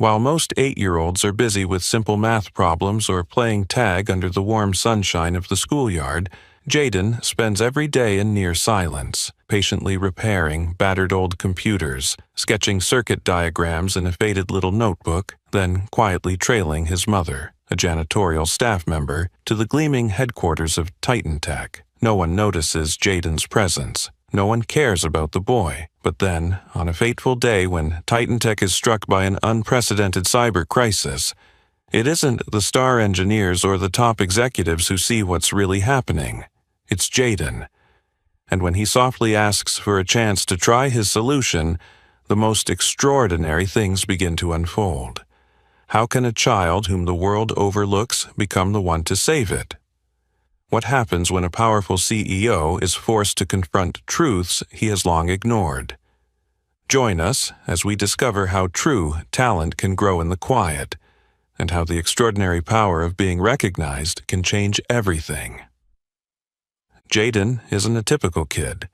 While most 8-year-olds are busy with simple math problems or playing tag under the warm sunshine of the schoolyard, Jaden spends every day in near silence, patiently repairing battered old computers, sketching circuit diagrams in a faded little notebook, then quietly trailing his mother, a janitorial staff member, to the gleaming headquarters of Titan Tech. No one notices Jaden's presence. No one cares about the boy. But then, on a fateful day when Titan Tech is struck by an unprecedented cyber crisis, it isn't the star engineers or the top executives who see what's really happening. It's Jaden. And when he softly asks for a chance to try his solution, the most extraordinary things begin to unfold. How can a child whom the world overlooks become the one to save it? What happens when a powerful CEO is forced to confront truths he has long ignored? Join us as we discover how true talent can grow in the quiet, and how the extraordinary power of being recognized can change everything. Jaden isn't a typical kid.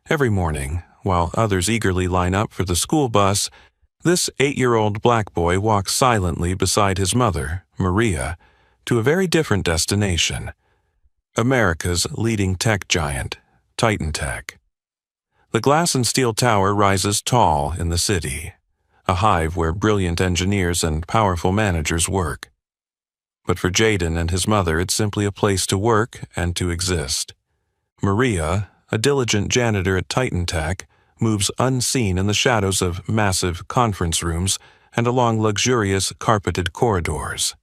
Every morning, while others eagerly line up for the school bus, this 8-year-old black boy walks silently beside his mother, Maria, to a very different destination. America's leading tech giant, Titan Tech. The glass and steel tower rises tall in the city, a hive where brilliant engineers and powerful managers work. But for Jaden and his mother, it's simply a place to work and to exist. Maria, a diligent janitor at Titan Tech, moves unseen in the shadows of massive conference rooms and along luxurious carpeted corridors.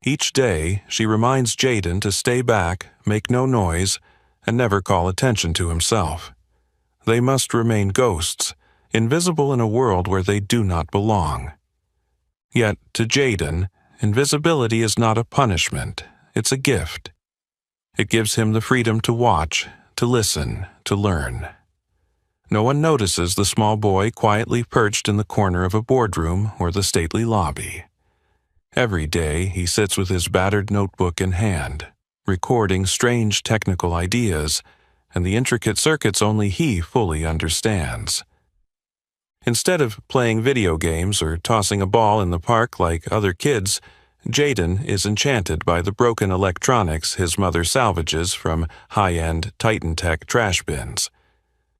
Each day, she reminds Jaden to stay back, make no noise, and never call attention to himself. They must remain ghosts, invisible in a world where they do not belong. Yet, to Jaden, invisibility is not a punishment, it's a gift. It gives him the freedom to watch, to listen, to learn. No one notices the small boy quietly perched in the corner of a boardroom or the stately lobby. Every day he sits with his battered notebook in hand, recording strange technical ideas and the intricate circuits only he fully understands. Instead of playing video games or tossing a ball in the park like other kids, Jaden is enchanted by the broken electronics his mother salvages from high-end Titan Tech trash bins.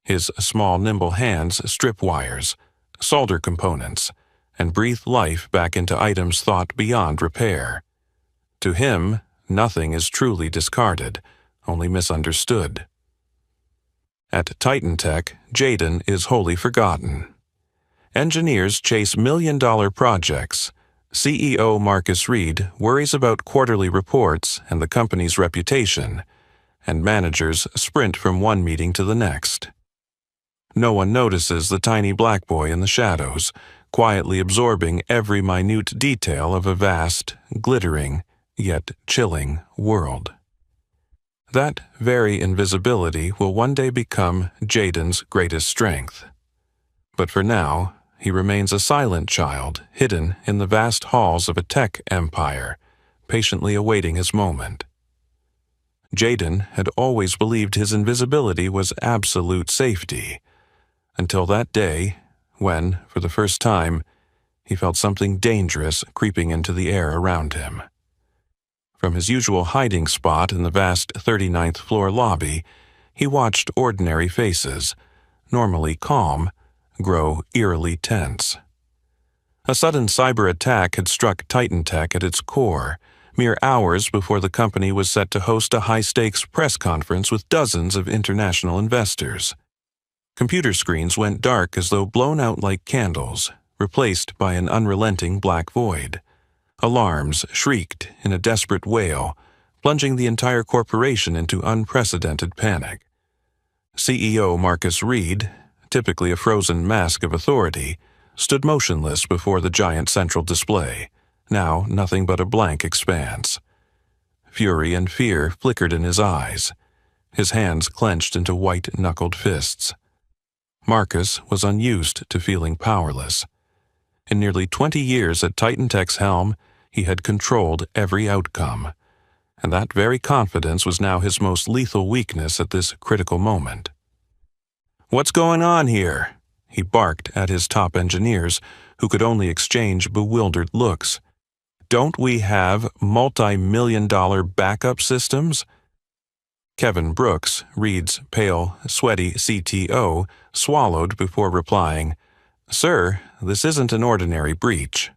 His small, nimble hands strip wires, solder components, and breathe life back into items thought beyond repair. To him, nothing is truly discarded, only misunderstood. At Titan Tech, Jaden is wholly forgotten. Engineers chase million-dollar projects. CEO Marcus Reed worries about quarterly reports and the company's reputation, and managers sprint from one meeting to the next. No one notices the tiny black boy in the shadows, quietly absorbing every minute detail of a vast, glittering, yet chilling world. That very invisibility will one day become Jaden's greatest strength. But for now, he remains a silent child, hidden in the vast halls of a tech empire, patiently awaiting his moment. Jaden had always believed his invisibility was absolute safety, until that day when, for the first time, he felt something dangerous creeping into the air around him. From his usual hiding spot in the vast 39th floor lobby, he watched ordinary faces, normally calm, grow eerily tense. A sudden cyber attack had struck Titan Tech at its core, mere hours before the company was set to host a high-stakes press conference with dozens of international investors. Computer screens went dark as though blown out like candles, replaced by an unrelenting black void. Alarms shrieked in a desperate wail, plunging the entire corporation into unprecedented panic. CEO Marcus Reed, typically a frozen mask of authority, stood motionless before the giant central display, now nothing but a blank expanse. Fury and fear flickered in his eyes. His hands clenched into white-knuckled fists. Marcus was unused to feeling powerless. In nearly 20 years at Titan Tech's helm, he had controlled every outcome, and that very confidence was now his most lethal weakness at this critical moment. "What's going on here?" he barked at his top engineers, who could only exchange bewildered looks. "Don't we have multi-million-dollar backup systems?" Kevin Brooks, Reed's pale, sweaty CTO, swallowed before replying, "Sir, this isn't an ordinary breach.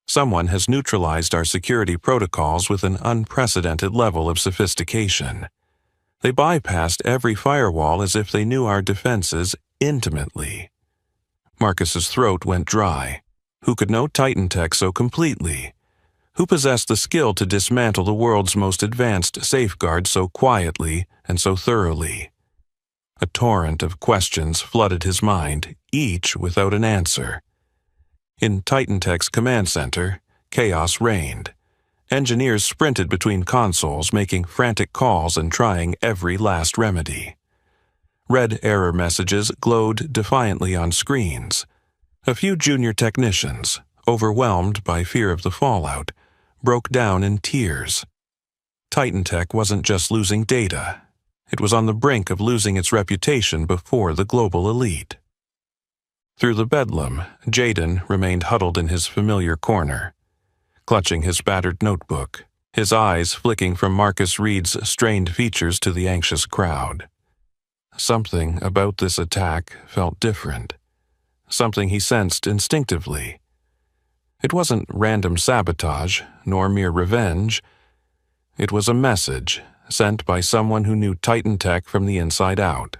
Someone has neutralized our security protocols with an unprecedented level of sophistication. They bypassed every firewall as if they knew our defenses intimately." Marcus's throat went dry. Who could know Titan Tech so completely? Who possessed the skill to dismantle the world's most advanced safeguards so quietly and so thoroughly? A torrent of questions flooded his mind, each without an answer. In Titan Tech's command center, chaos reigned. Engineers sprinted between consoles, making frantic calls and trying every last remedy. Red error messages glowed defiantly on screens. A few junior technicians, overwhelmed by fear of the fallout, broke down in tears. Titan Tech wasn't just losing data. It was on the brink of losing its reputation before the global elite. Through the bedlam, Jayden remained huddled in his familiar corner, clutching his battered notebook, his eyes flicking from Marcus Reed's strained features to the anxious crowd. Something about this attack felt different, something he sensed instinctively. It wasn't random sabotage, nor mere revenge. It was a message sent by someone who knew Titan Tech from the inside out.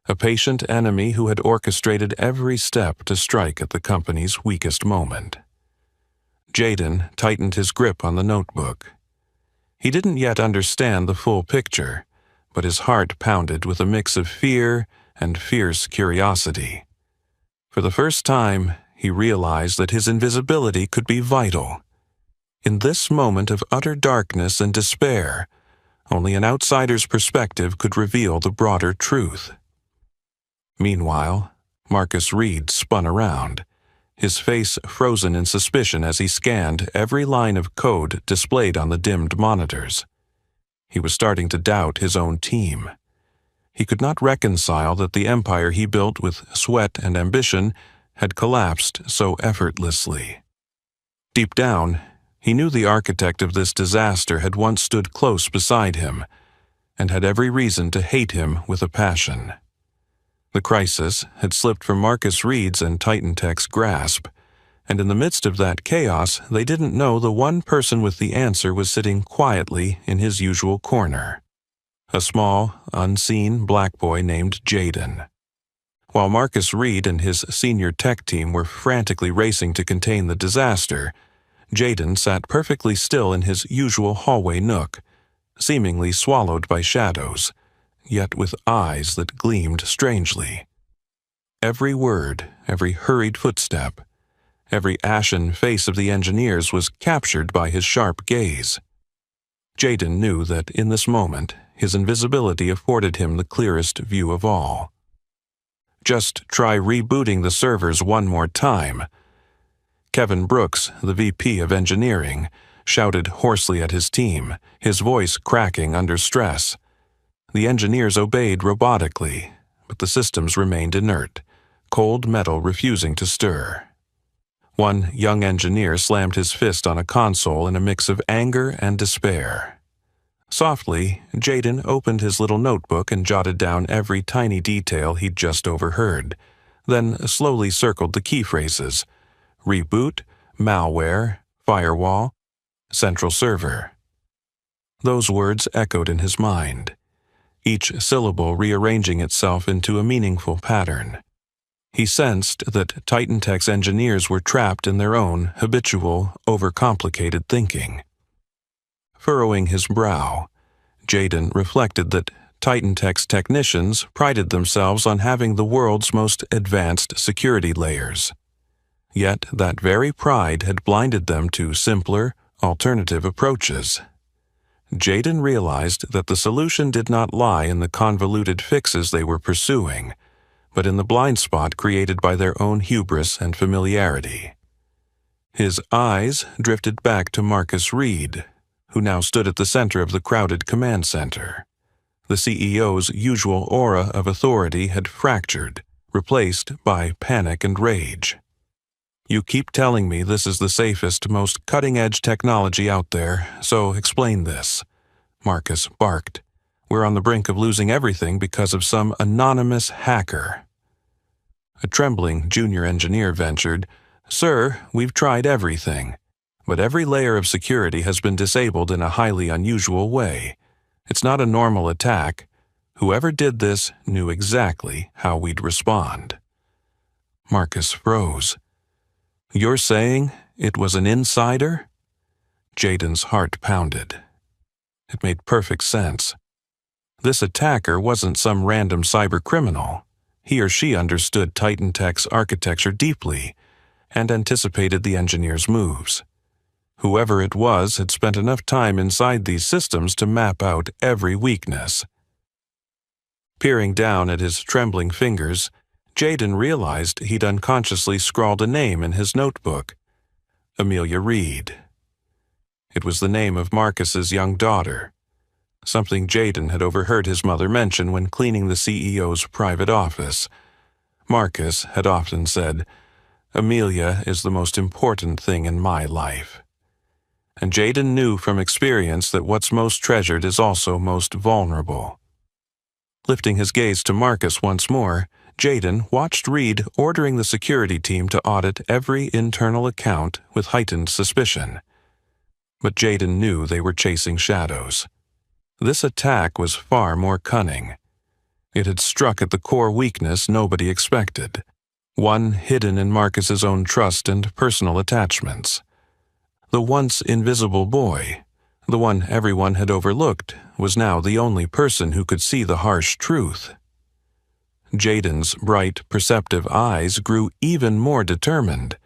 A patient enemy who had orchestrated every step to strike at the company's weakest moment. Jayden tightened his grip on the notebook. He didn't yet understand the full picture, but his heart pounded with a mix of fear and fierce curiosity. For the first time, he realized that his invisibility could be vital. In this moment of utter darkness and despair, only an outsider's perspective could reveal the broader truth. Meanwhile, Marcus Reed spun around, his face frozen in suspicion as he scanned every line of code displayed on the dimmed monitors. He was starting to doubt his own team. He could not reconcile that the empire he built with sweat and ambition had collapsed so effortlessly. Deep down, he knew the architect of this disaster had once stood close beside him, and had every reason to hate him with a passion. The crisis had slipped from Marcus Reed's and Titan Tech's grasp, and in the midst of that chaos, they didn't know the one person with the answer was sitting quietly in his usual corner. A small, unseen black boy named Jayden. While Marcus Reed and his senior tech team were frantically racing to contain the disaster, Jayden sat perfectly still in his usual hallway nook, seemingly swallowed by shadows, yet with eyes that gleamed strangely. Every word, every hurried footstep, every ashen face of the engineers was captured by his sharp gaze. Jayden knew that in this moment, his invisibility afforded him the clearest view of all. Just try rebooting the servers one more time. Kevin Brooks, the VP of Engineering, shouted hoarsely at his team, his voice cracking under stress. The engineers obeyed robotically, but the systems remained inert, cold metal refusing to stir. One young engineer slammed his fist on a console in a mix of anger and despair. Softly, Jayden opened his little notebook and jotted down every tiny detail he'd just overheard, then slowly circled the key phrases: reboot, malware, firewall, central server. Those words echoed in his mind, each syllable rearranging itself into a meaningful pattern. He sensed that Titan Tech's engineers were trapped in their own habitual, overcomplicated thinking. Furrowing his brow, Jayden reflected that Titan Tech's technicians prided themselves on having the world's most advanced security layers. Yet that very pride had blinded them to simpler, alternative approaches. Jayden realized that the solution did not lie in the convoluted fixes they were pursuing, but in the blind spot created by their own hubris and familiarity. His eyes drifted back to Marcus Reed, who now stood at the center of the crowded command center. The CEO's usual aura of authority had fractured, replaced by panic and rage. You keep telling me this is the safest, most cutting-edge technology out there, so explain this. Marcus barked. We're on the brink of losing everything because of some anonymous hacker. A trembling junior engineer ventured, Sir, we've tried everything, but every layer of security has been disabled in a highly unusual way. It's not a normal attack. Whoever did this knew exactly how we'd respond. Marcus froze. You're saying it was an insider? Jaden's heart pounded. It made perfect sense. This attacker wasn't some random cybercriminal. He or she understood Titan Tech's architecture deeply and anticipated the engineer's moves. Whoever it was had spent enough time inside these systems to map out every weakness. Peering down at his trembling fingers, Jaden realized he'd unconsciously scrawled a name in his notebook. Amelia Reed. It was the name of Marcus's young daughter, something Jaden had overheard his mother mention when cleaning the CEO's private office. Marcus had often said, Amelia is the most important thing in my life. And Jaden knew from experience that what's most treasured is also most vulnerable. Lifting his gaze to Marcus once more, Jaden watched Reed ordering the security team to audit every internal account with heightened suspicion. But Jaden knew they were chasing shadows. This attack was far more cunning. It had struck at the core weakness nobody expected, one hidden in Marcus's own trust and personal attachments. The once invisible boy, the one everyone had overlooked, was now the only person who could see the harsh truth. Jaden's bright, perceptive eyes grew even more determined.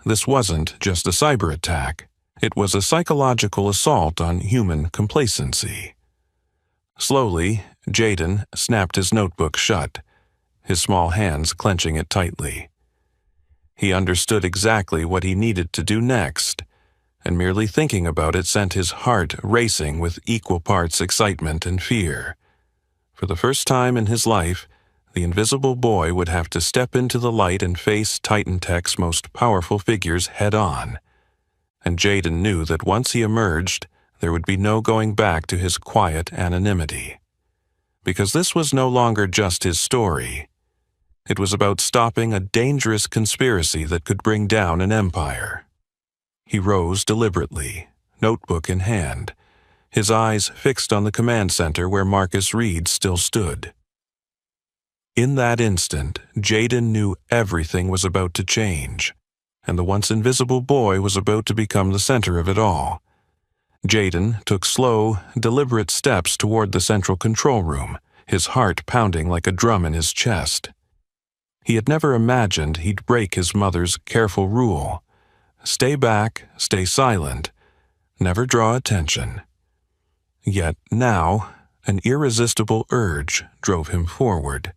This wasn't just a cyber attack. It was a psychological assault on human complacency. Slowly, Jaden snapped his notebook shut, his small hands clenching it tightly. He understood exactly what he needed to do next, and merely thinking about it sent his heart racing with equal parts excitement and fear. For the first time in his life, the invisible boy would have to step into the light and face Titan Tech's most powerful figures head-on. And Jaden knew that once he emerged, there would be no going back to his quiet anonymity. Because this was no longer just his story. It was about stopping a dangerous conspiracy that could bring down an empire. He rose deliberately, notebook in hand, his eyes fixed on the command center where Marcus Reed still stood. In that instant, Jaden knew everything was about to change, and the once invisible boy was about to become the center of it all. Jaden took slow, deliberate steps toward the central control room, his heart pounding like a drum in his chest. He had never imagined he'd break his mother's careful rule. Stay back, stay silent, never draw attention. Yet now, an irresistible urge drove him forward.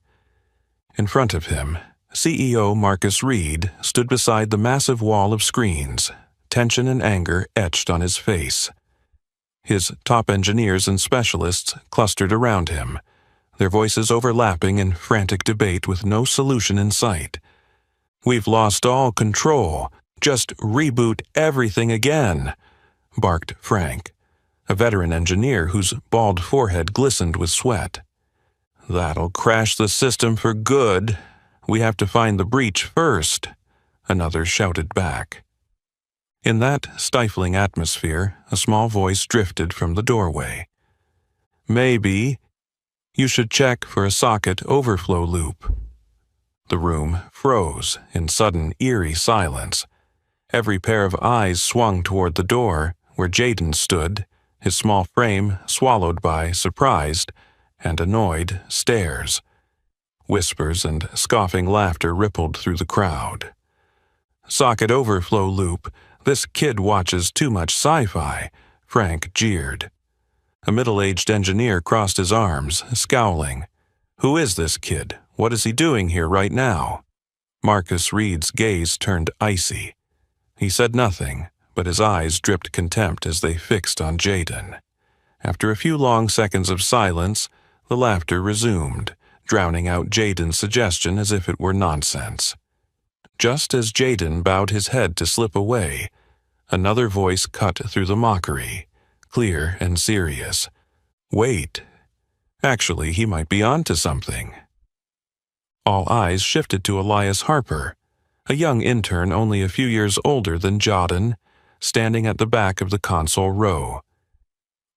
In front of him, CEO Marcus Reed stood beside the massive wall of screens, tension and anger etched on his face. His top engineers and specialists clustered around him, their voices overlapping in frantic debate with no solution in sight. "We've lost all control. Just reboot everything again," barked Frank, a veteran engineer whose bald forehead glistened with sweat. "That'll crash the system for good. We have to find the breach first," another shouted back. In that stifling atmosphere, a small voice drifted from the doorway. "Maybe you should check for a socket overflow loop." The room froze in sudden, eerie silence. Every pair of eyes swung toward the door, where Jaden stood, his small frame swallowed by surprised and annoyed stares. Whispers and scoffing laughter rippled through the crowd. "Socket overflow loop. This kid watches too much sci-fi," Frank jeered. A middle-aged engineer crossed his arms, scowling. "Who is this kid? What is he doing here right now?" Marcus Reed's gaze turned icy. He said nothing, but his eyes dripped contempt as they fixed on Jaden. After a few long seconds of silence, the laughter resumed, drowning out Jaden's suggestion as if it were nonsense. Just as Jaden bowed his head to slip away, another voice cut through the mockery, clear and serious. Wait. Actually, he might be onto something. All eyes shifted to Elias Harper, a young intern only a few years older than Jaden, standing at the back of the console row.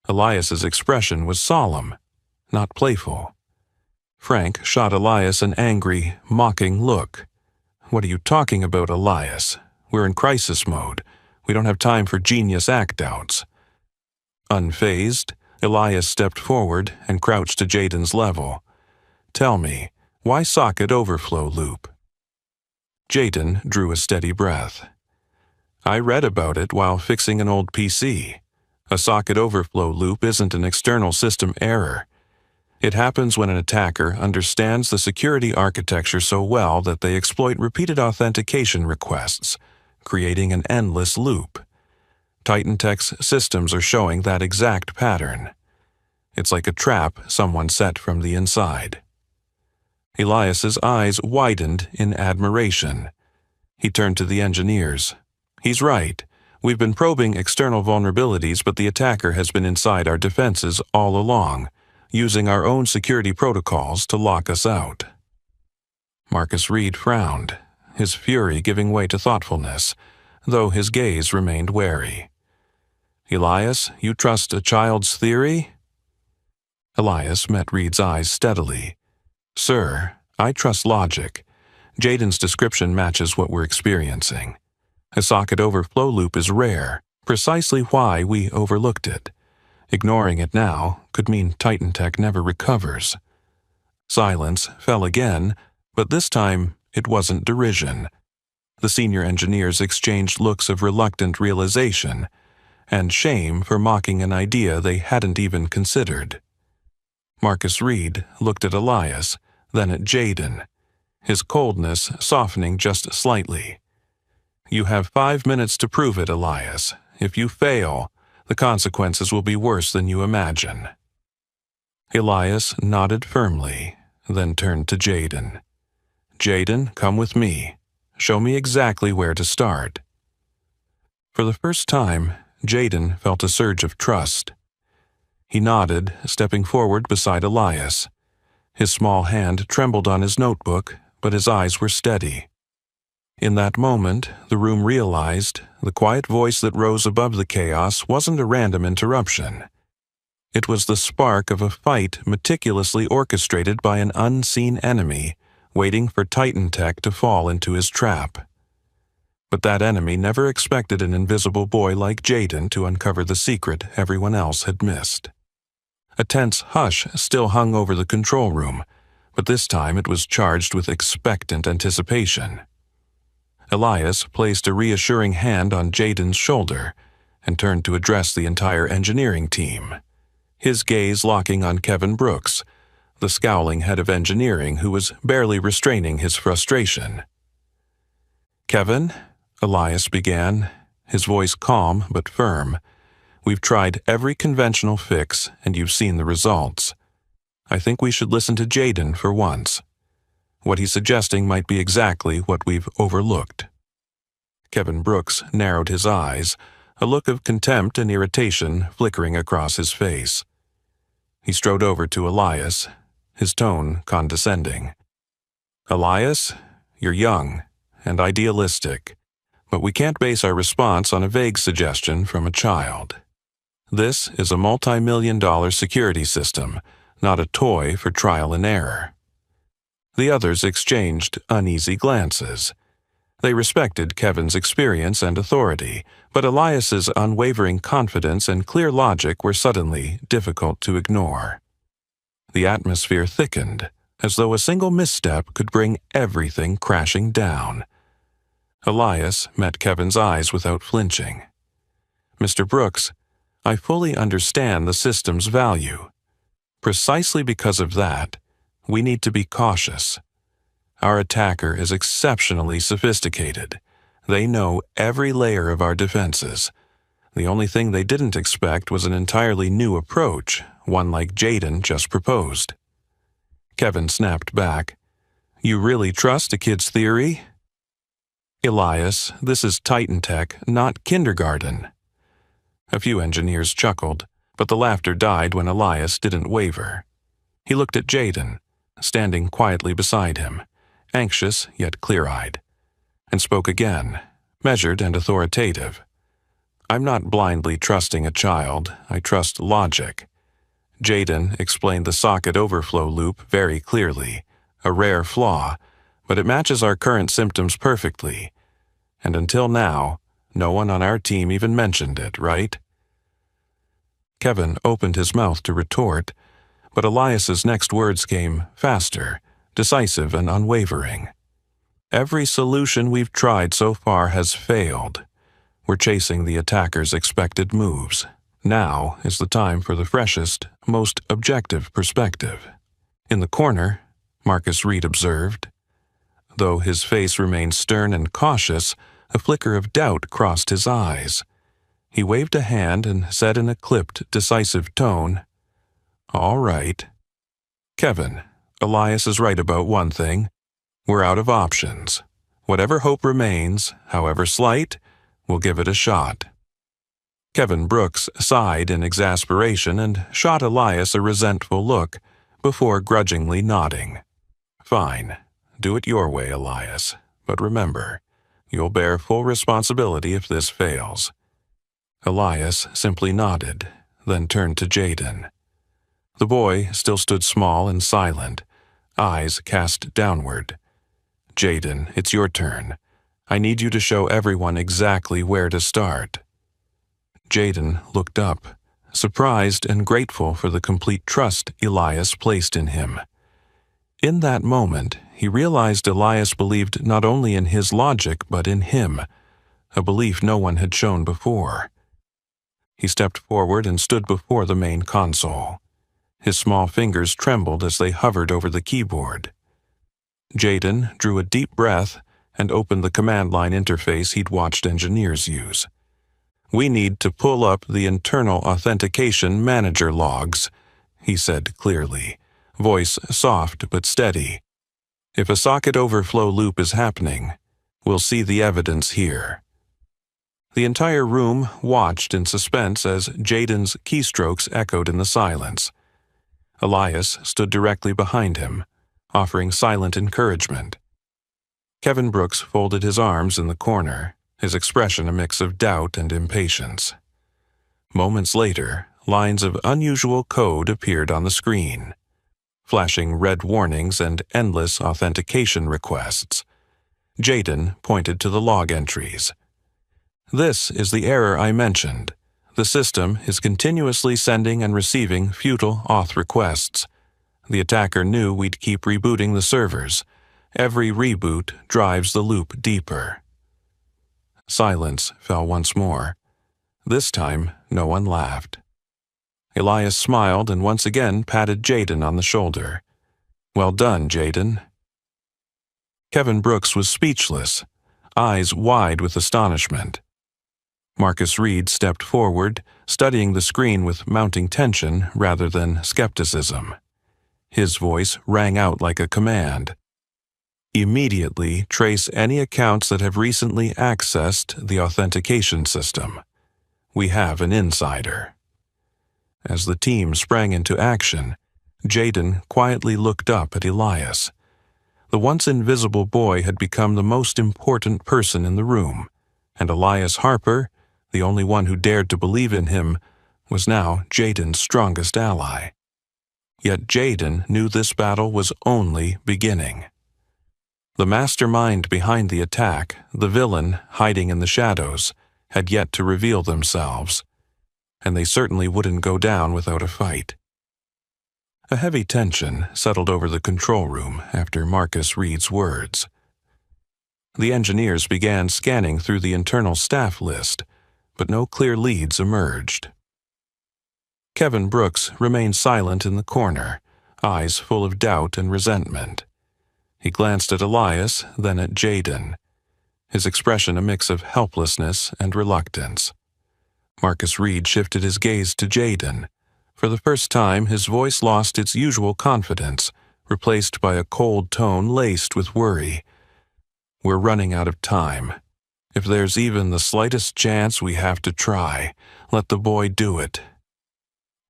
Elias's expression was solemn, not playful. Frank shot Elias an angry, mocking look. What are you talking about, Elias? We're in crisis mode. We don't have time for genius act-outs. Unfazed, Elias stepped forward and crouched to Jaden's level. Tell me, why socket overflow loop? Jaden drew a steady breath. I read about it while fixing an old PC. A socket overflow loop isn't an external system error. It happens when an attacker understands the security architecture so well that they exploit repeated authentication requests, creating an endless loop. TitanTech's systems are showing that exact pattern. It's like a trap someone set from the inside. Elias's eyes widened in admiration. He turned to the engineers. He's right. We've been probing external vulnerabilities, but the attacker has been inside our defenses all along, using our own security protocols to lock us out. Marcus Reed frowned, his fury giving way to thoughtfulness, though his gaze remained wary. Elias, you trust a child's theory? Elias met Reed's eyes steadily. Sir, I trust logic. Jaden's description matches what we're experiencing. A socket overflow loop is rare, precisely why we overlooked it. Ignoring it now could mean TitanTech never recovers. Silence fell again, but this time it wasn't derision. The senior engineers exchanged looks of reluctant realization and shame for mocking an idea they hadn't even considered. Marcus Reed looked at Elias, then at Jaden, his coldness softening just slightly. You have 5 minutes to prove it, Elias. If you fail, the consequences will be worse than you imagine. Elias nodded firmly, then turned to Jaden. Jaden, come with me. Show me exactly where to start. For the first time, Jaden felt a surge of trust. He nodded, stepping forward beside Elias. His small hand trembled on his notebook, but his eyes were steady. In that moment, the room realized the quiet voice that rose above the chaos wasn't a random interruption. It was the spark of a fight meticulously orchestrated by an unseen enemy, waiting for TitanTech to fall into his trap. But that enemy never expected an invisible boy like Jaden to uncover the secret everyone else had missed. A tense hush still hung over the control room, but this time it was charged with expectant anticipation. Elias placed a reassuring hand on Jaden's shoulder and turned to address the entire engineering team, his gaze locking on Kevin Brooks, the scowling head of engineering who was barely restraining his frustration. Kevin, Elias began, his voice calm but firm. We've tried every conventional fix, and you've seen the results. I think we should listen to Jaden for once. What he's suggesting might be exactly what we've overlooked. Kevin Brooks narrowed his eyes, a look of contempt and irritation flickering across his face. He strode over to Elias, his tone condescending. Elias, you're young and idealistic, but we can't base our response on a vague suggestion from a child. This is a multi-million-dollar security system, not a toy for trial and error. The others exchanged uneasy glances. They respected Kevin's experience and authority, but Elias's unwavering confidence and clear logic were suddenly difficult to ignore. The atmosphere thickened, as though a single misstep could bring everything crashing down. Elias met Kevin's eyes without flinching. Mr. Brooks, I fully understand the system's value. Precisely because of that, we need to be cautious. Our attacker is exceptionally sophisticated. They know every layer of our defenses. The only thing they didn't expect was an entirely new approach, one like Jaden just proposed. Kevin snapped back. You really trust a kid's theory? Elias, this is Titan Tech, not kindergarten." A few engineers chuckled, but the laughter died when Elias didn't waver. He looked at Jaden, standing quietly beside him, anxious yet clear-eyed, and spoke again, measured and authoritative. "I'm not blindly trusting a child, I trust logic." Jaden explained the socket overflow loop very clearly, a rare flaw, but it matches our current symptoms perfectly. And until now, no one on our team even mentioned it, right? Kevin opened his mouth to retort, but Elias's next words came faster, decisive and unwavering. "Every solution we've tried so far has failed. We're chasing the attacker's expected moves. Now is the time for the freshest, most objective perspective." In the corner, Marcus Reed observed. Though his face remained stern and cautious, a flicker of doubt crossed his eyes. He waved a hand and said in a clipped, decisive tone, "All right. Kevin, Elias is right about one thing. We're out of options. Whatever hope remains, however slight, we'll give it a shot." Kevin Brooks sighed in exasperation and shot Elias a resentful look before grudgingly nodding. "Fine. Do it your way, Elias. But remember, you'll bear full responsibility if this fails." Elias simply nodded, then turned to Jaden. The boy still stood small and silent, eyes cast downward. "Jaden, it's your turn. I need you to show everyone exactly where to start." Jaden looked up, surprised and grateful for the complete trust Elias placed in him. In that moment, he realized Elias believed not only in his logic but in him, a belief no one had shown before. He stepped forward and stood before the main console. His small fingers trembled as they hovered over the keyboard. Jaden drew a deep breath and opened the command line interface he'd watched engineers use. "We need to pull up the internal authentication manager logs," he said clearly, voice soft but steady. "If a socket overflow loop is happening, we'll see the evidence here." The entire room watched in suspense as Jaden's keystrokes echoed in the silence. Elias stood directly behind him, offering silent encouragement. Kevin Brooks folded his arms in the corner, his expression a mix of doubt and impatience. Moments later, lines of unusual code appeared on the screen, flashing red warnings and endless authentication requests. Jaden pointed to the log entries. "This is the error I mentioned. The system is continuously sending and receiving futile auth requests. The attacker knew we'd keep rebooting the servers. Every reboot drives the loop deeper." Silence fell once more. This time, no one laughed. Elias smiled and once again patted Jaden on the shoulder. "Well done, Jaden." Kevin Brooks was speechless, eyes wide with astonishment. Marcus Reed stepped forward, studying the screen with mounting tension rather than skepticism. His voice rang out like a command. "Immediately trace any accounts that have recently accessed the authentication system. We have an insider." As the team sprang into action, Jaden quietly looked up at Elias. The once invisible boy had become the most important person in the room, and Elias Harper, the only one who dared to believe in him, was now Jaden's strongest ally. Yet Jaden knew this battle was only beginning. The mastermind behind the attack, the villain hiding in the shadows, had yet to reveal themselves, and they certainly wouldn't go down without a fight. A heavy tension settled over the control room after Marcus Reed's words. The engineers began scanning through the internal staff list, but no clear leads emerged. Kevin Brooks remained silent in the corner, eyes full of doubt and resentment. He glanced at Elias, then at Jaden, his expression a mix of helplessness and reluctance. Marcus Reed shifted his gaze to Jaden. For the first time, his voice lost its usual confidence, replaced by a cold tone laced with worry. We're running out of time. If there's even the slightest chance, we have to try. Let the boy do it."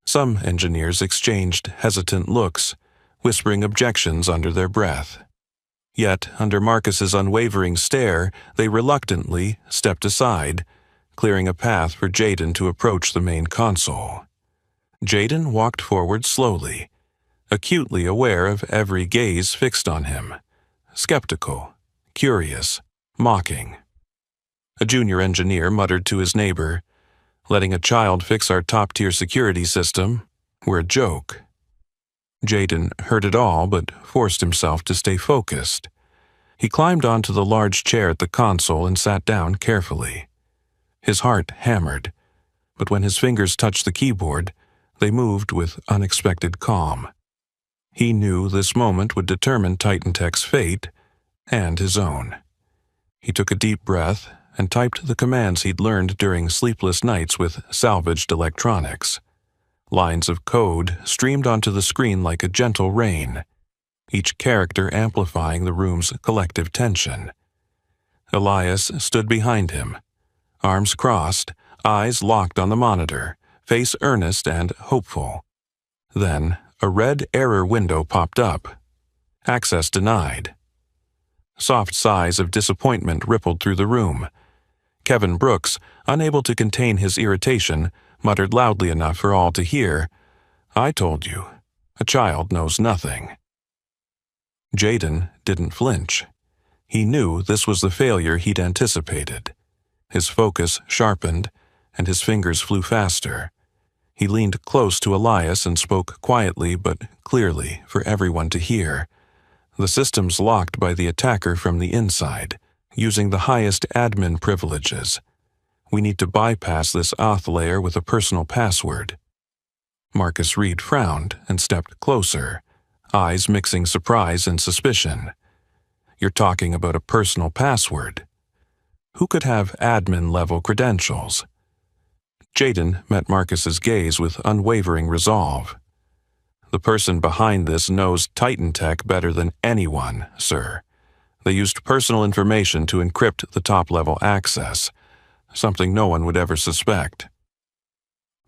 Some engineers exchanged hesitant looks, whispering objections under their breath. Yet, under Marcus's unwavering stare, they reluctantly stepped aside, clearing a path for Jayden to approach the main console. Jayden walked forward slowly, acutely aware of every gaze fixed on him, skeptical, curious, mocking. A junior engineer muttered to his neighbor, "Letting a child fix our top-tier security system? We're a joke." Jayden heard it all but forced himself to stay focused. He climbed onto the large chair at the console and sat down carefully. His heart hammered, but when his fingers touched the keyboard, they moved with unexpected calm. He knew this moment would determine Titan Tech's fate and his own. He took a deep breath and typed the commands he'd learned during sleepless nights with salvaged electronics. Lines of code streamed onto the screen like a gentle rain, each character amplifying the room's collective tension. Elias stood behind him, arms crossed, eyes locked on the monitor, face earnest and hopeful. Then, a red error window popped up. Access denied. Soft sighs of disappointment rippled through the room. Kevin Brooks, unable to contain his irritation, muttered loudly enough for all to hear, "I told you, a child knows nothing." Jayden didn't flinch. He knew this was the failure he'd anticipated. His focus sharpened, and his fingers flew faster. He leaned close to Elias and spoke quietly but clearly for everyone to hear. "The system's locked by the attacker from the inside, using the highest admin privileges. We need to bypass this auth layer with a personal password." Marcus Reed frowned and stepped closer, eyes mixing surprise and suspicion. "You're talking about a personal password? Who could have admin-level credentials?" Jayden met Marcus's gaze with unwavering resolve. "The person behind this knows Titan Tech better than anyone, sir. They used personal information to encrypt the top-level access, something no one would ever suspect."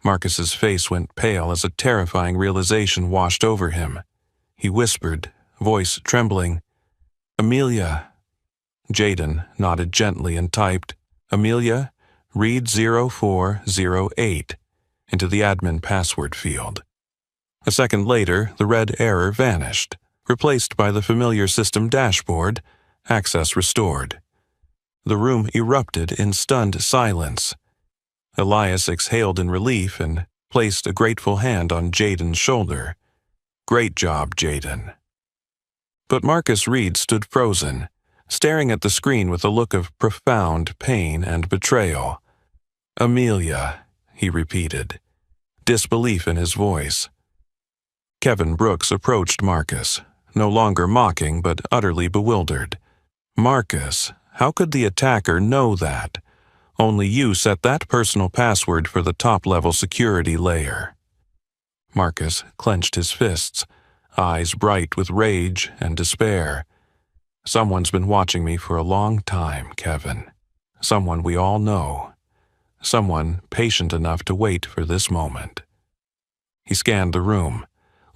Marcus's face went pale as a terrifying realization washed over him. He whispered, voice trembling, "Amelia." Jayden nodded gently and typed, "Amelia, read 0408 into the admin password field." A second later, the red error vanished, replaced by the familiar system dashboard, access restored. The room erupted in stunned silence. Elias exhaled in relief and placed a grateful hand on Jayden's shoulder. "Great job, Jayden." But Marcus Reed stood frozen, staring at the screen with a look of profound pain and betrayal. "Amelia," he repeated, disbelief in his voice. Kevin Brooks approached Marcus, no longer mocking but utterly bewildered. "Marcus, how could the attacker know that? Only you set that personal password for the top-level security layer." Marcus clenched his fists, eyes bright with rage and despair. "Someone's been watching me for a long time, Kevin. Someone we all know. Someone patient enough to wait for this moment." He scanned the room,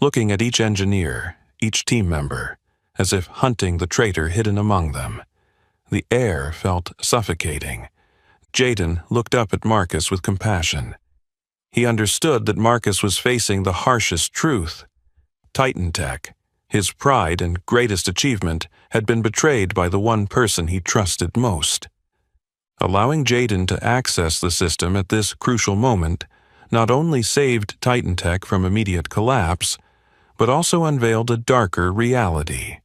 looking at each engineer, each team member, as if hunting the traitor hidden among them. The air felt suffocating. Jayden looked up at Marcus with compassion. He understood that Marcus was facing the harshest truth. Titan Tech, his pride and greatest achievement, had been betrayed by the one person he trusted most. Allowing Jayden to access the system at this crucial moment not only saved Titan Tech from immediate collapse, but also unveiled a darker reality.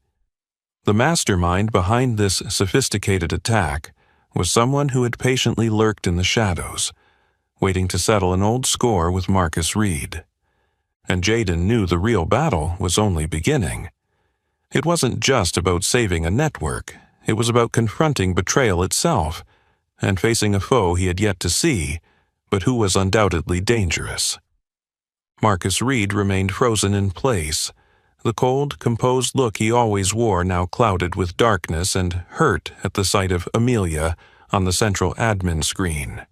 The mastermind behind this sophisticated attack was someone who had patiently lurked in the shadows, waiting to settle an old score with Marcus Reed. And Jayden knew the real battle was only beginning. It wasn't just about saving a network, it was about confronting betrayal itself, and facing a foe he had yet to see, but who was undoubtedly dangerous. Marcus Reed remained frozen in place, the cold, composed look he always wore now clouded with darkness and hurt at the sight of Amelia on the central admin screen.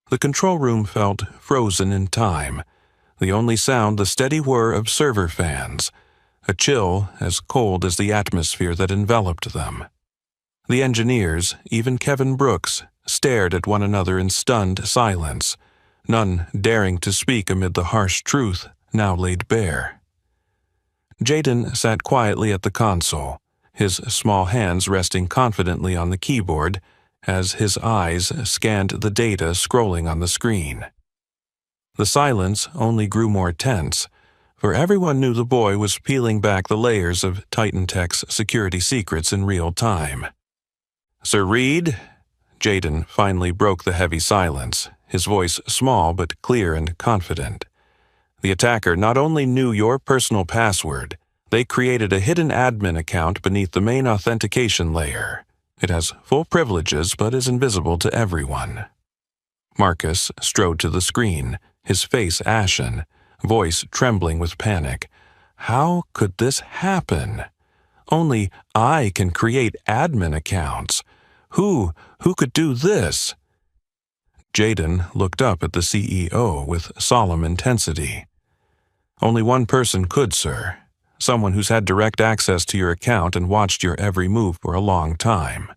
The control room felt frozen in time, the only sound the steady whir of server fans, a chill as cold as the atmosphere that enveloped them. The engineers, even Kevin Brooks, stared at one another in stunned silence, none daring to speak amid the harsh truth now laid bare. Jaden sat quietly at the console, his small hands resting confidently on the keyboard as his eyes scanned the data scrolling on the screen. The silence only grew more tense, for everyone knew the boy was peeling back the layers of Titan Tech's security secrets in real time. "Sir Reed?" Jaden finally broke the heavy silence, his voice small but clear and confident. "The attacker not only knew your personal password, they created a hidden admin account beneath the main authentication layer. It has full privileges but is invisible to everyone." Marcus strode to the screen, his face ashen, voice trembling with panic. "How could this happen? Only I can create admin accounts. Who could do this?" Jaden looked up at the CEO with solemn intensity. "Only one person could, sir. Someone who's had direct access to your account and watched your every move for a long time.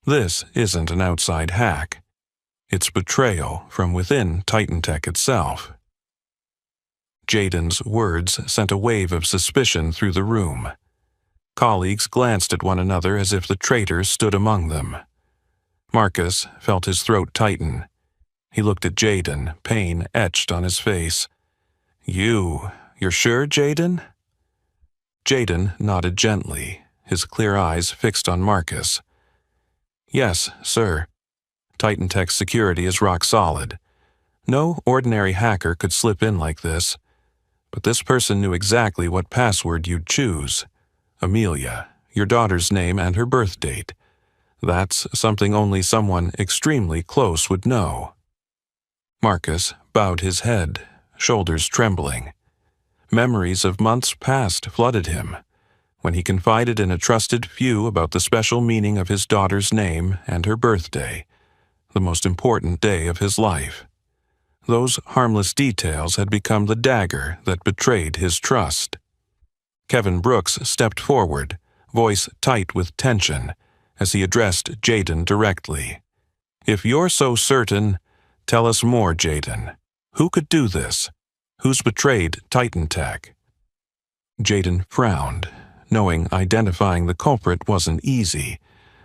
This isn't an outside hack. It's betrayal from within Titan Tech itself." Jaden's words sent a wave of suspicion through the room. Colleagues glanced at one another as if the traitor stood among them. Marcus felt his throat tighten. He looked at Jaden, pain etched on his face. You're sure, Jaden?" Jaden nodded gently, his clear eyes fixed on Marcus. "Yes, sir. Titan Tech's security is rock solid. No ordinary hacker could slip in like this. But this person knew exactly what password you'd choose. Amelia, your daughter's name and her birth date. That's something only someone extremely close would know." Marcus bowed his head, shoulders trembling. Memories of months past flooded him, when he confided in a trusted few about the special meaning of his daughter's name and her birthday, the most important day of his life. Those harmless details had become the dagger that betrayed his trust. Kevin Brooks stepped forward, voice tight with tension, as he addressed Jaden directly. "If you're so certain, tell us more, Jaden. Who could do this? Who's betrayed Titan Tech?" Jaden frowned, knowing identifying the culprit wasn't easy.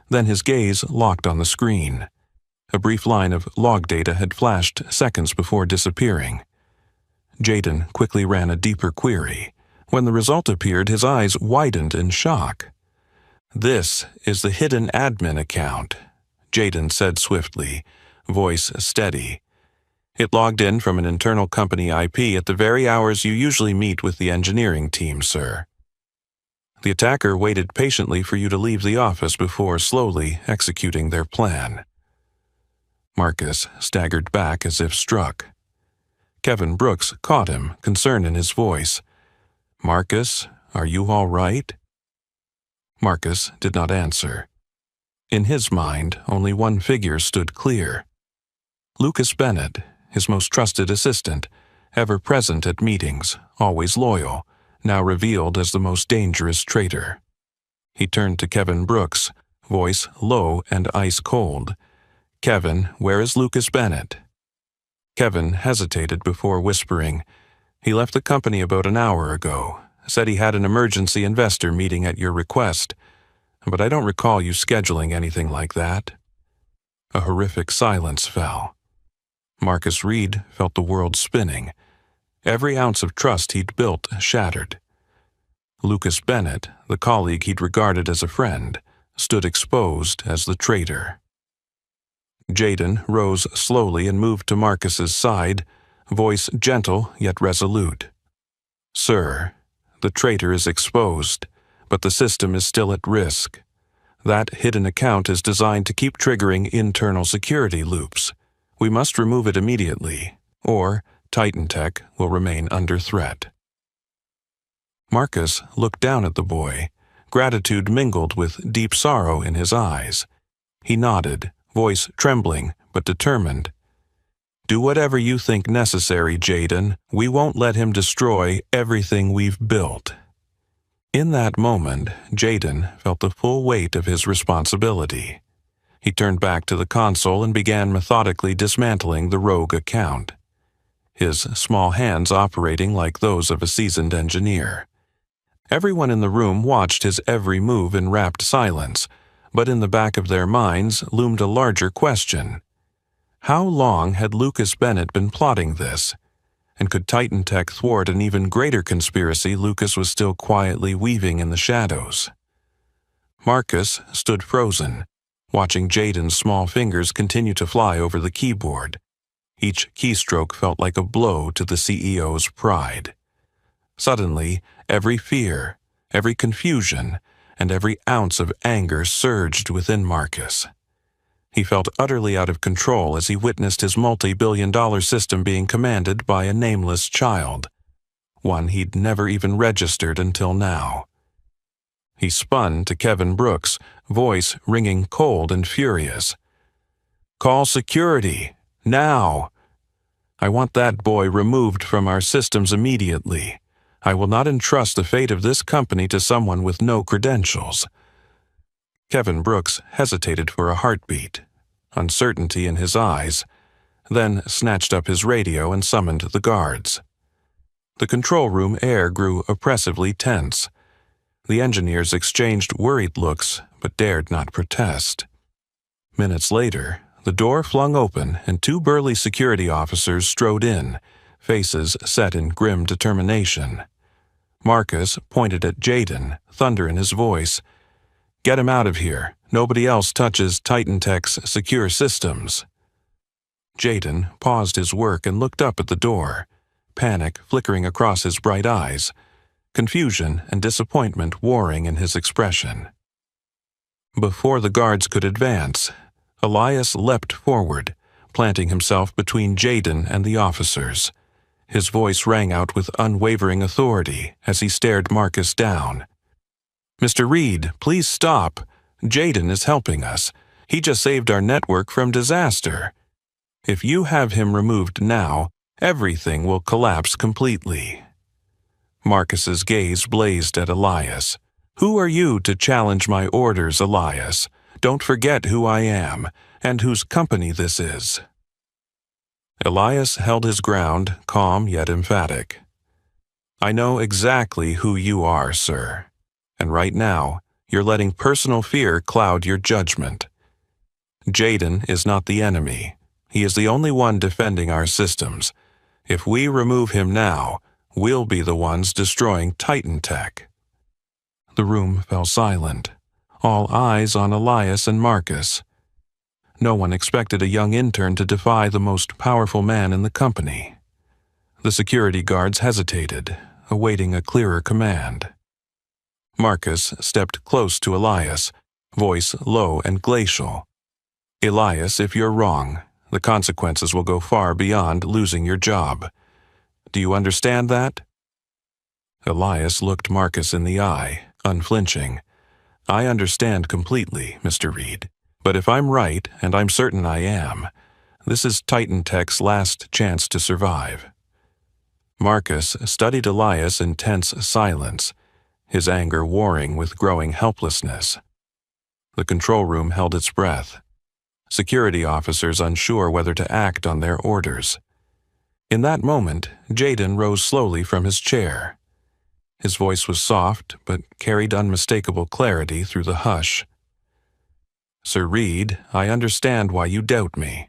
Then his gaze locked on the screen. A brief line of log data had flashed seconds before disappearing. Jaden quickly ran a deeper query. When the result appeared, his eyes widened in shock. "This is the hidden admin account," Jaden said swiftly, voice steady. "It logged in from an internal company IP at the very hours you usually meet with the engineering team, sir. The attacker waited patiently for you to leave the office before slowly executing their plan." Marcus staggered back as if struck. Kevin Brooks caught him, concern in his voice. "Marcus, are you all right?" Marcus did not answer. In his mind, only one figure stood clear. Lucas Bennett, his most trusted assistant, ever present at meetings, always loyal, now revealed as the most dangerous traitor. He turned to Kevin Brooks, voice low and ice-cold. "Kevin, where is Lucas Bennett?" Kevin hesitated before whispering, "He left the company about an hour ago, said he had an emergency investor meeting at your request, but I don't recall you scheduling anything like that." A horrific silence fell. Marcus Reed felt the world spinning. Every ounce of trust he'd built shattered. Lucas Bennett, the colleague he'd regarded as a friend, stood exposed as the traitor. Jaden rose slowly and moved to Marcus's side, voice gentle yet resolute. "Sir, the traitor is exposed, but the system is still at risk. That hidden account is designed to keep triggering internal security loops. We must remove it immediately, or Titan Tech will remain under threat." Marcus looked down at the boy, gratitude mingled with deep sorrow in his eyes. He nodded, voice trembling but determined. "Do whatever you think necessary, Jaden. We won't let him destroy everything we've built." In that moment, Jaden felt the full weight of his responsibility. He turned back to the console and began methodically dismantling the rogue account, his small hands operating like those of a seasoned engineer. Everyone in the room watched his every move in rapt silence, but in the back of their minds loomed a larger question. How long had Lucas Bennett been plotting this? And could Titan Tech thwart an even greater conspiracy Lucas was still quietly weaving in the shadows? Marcus stood frozen, watching Jaden's small fingers continue to fly over the keyboard. Each keystroke felt like a blow to the CEO's pride. Suddenly, every fear, every confusion, and every ounce of anger surged within Marcus. He felt utterly out of control as he witnessed his multi-billion-dollar system being commanded by a nameless child, one he'd never even registered until now. He spun to Kevin Brooks, voice ringing cold and furious. "Call security, now! I want that boy removed from our systems immediately. I will not entrust the fate of this company to someone with no credentials." Kevin Brooks hesitated for a heartbeat, uncertainty in his eyes, then snatched up his radio and summoned the guards. The control room air grew oppressively tense. The engineers exchanged worried looks, but dared not protest. Minutes later, the door flung open and two burly security officers strode in, faces set in grim determination. Marcus pointed at Jaden, thunder in his voice. "Get him out of here. Nobody else touches Titan Tech's secure systems." Jaden paused his work and looked up at the door, panic flickering across his bright eyes, confusion and disappointment warring in his expression. Before the guards could advance, Elias leapt forward, planting himself between Jaden and the officers. His voice rang out with unwavering authority as he stared Marcus down. "Mr. Reed, please stop. Jaden is helping us. He just saved our network from disaster. If you have him removed now, everything will collapse completely." Marcus's gaze blazed at Elias. "Who are you to challenge my orders, Elias? Don't forget who I am, and whose company this is." Elias held his ground, calm yet emphatic. "I know exactly who you are, sir. And right now, you're letting personal fear cloud your judgment. Jaden is not the enemy. He is the only one defending our systems. If we remove him now, we'll be the ones destroying Titan Tech." The room fell silent, all eyes on Elias and Marcus. No one expected a young intern to defy the most powerful man in the company. The security guards hesitated, awaiting a clearer command. Marcus stepped close to Elias, voice low and glacial. "Elias, if you're wrong, the consequences will go far beyond losing your job. Do you understand that?" Elias looked Marcus in the eye, unflinching. "I understand completely, Mr. Reed. But if I'm right, and I'm certain I am, this is Titan Tech's last chance to survive." Marcus studied Elias in tense silence, his anger warring with growing helplessness. The control room held its breath, security officers unsure whether to act on their orders. In that moment, Jaden rose slowly from his chair. His voice was soft, but carried unmistakable clarity through the hush. "Sir Reed, I understand why you doubt me.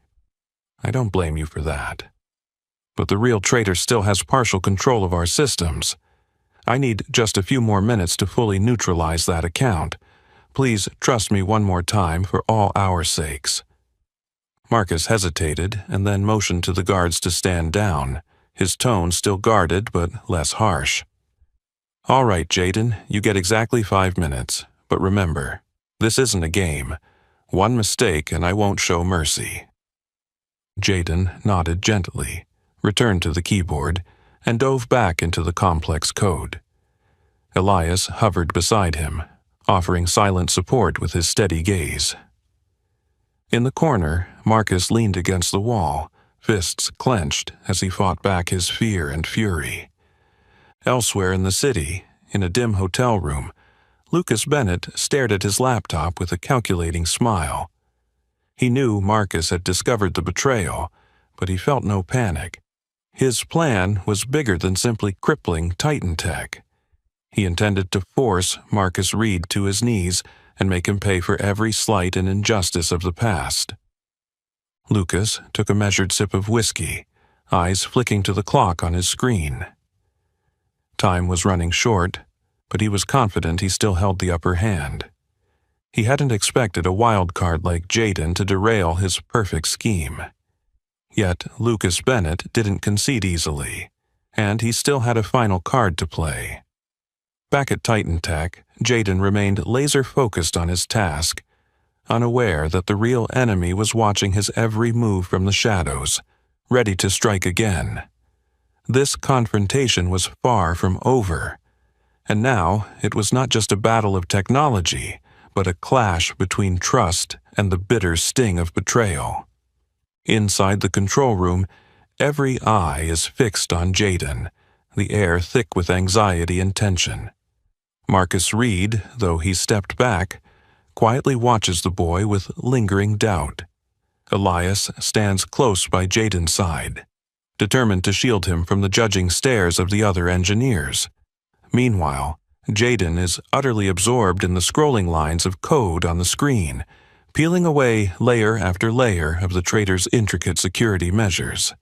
I don't blame you for that. But the real traitor still has partial control of our systems. I need just a few more minutes to fully neutralize that account. Please trust me one more time for all our sakes." Marcus hesitated and then motioned to the guards to stand down, his tone still guarded but less harsh. "All right, Jaden, you get exactly 5 minutes. But remember, this isn't a game. One mistake and I won't show mercy." Jaden nodded gently, returned to the keyboard, and dove back into the complex code. Elias hovered beside him, offering silent support with his steady gaze. In the corner, Marcus leaned against the wall, fists clenched as he fought back his fear and fury. Elsewhere in the city, in a dim hotel room, Lucas Bennett stared at his laptop with a calculating smile. He knew Marcus had discovered the betrayal, but he felt no panic. His plan was bigger than simply crippling Titan Tech. He intended to force Marcus Reed to his knees and make him pay for every slight and injustice of the past. Lucas took a measured sip of whiskey, eyes flicking to the clock on his screen. Time was running short, but he was confident he still held the upper hand. He hadn't expected a wild card like Jayden to derail his perfect scheme. Yet Lucas Bennett didn't concede easily, and he still had a final card to play. Back at Titan Tech, Jayden remained laser-focused on his task, unaware that the real enemy was watching his every move from the shadows, ready to strike again. This confrontation was far from over, and now it was not just a battle of technology, but a clash between trust and the bitter sting of betrayal. Inside the control room, every eye is fixed on Jayden, the air thick with anxiety and tension. Marcus Reed, though he stepped back, quietly watches the boy with lingering doubt. Elias stands close by Jayden's side, determined to shield him from the judging stares of the other engineers. Meanwhile, Jayden is utterly absorbed in the scrolling lines of code on the screen, peeling away layer after layer of the traitor's intricate security measures.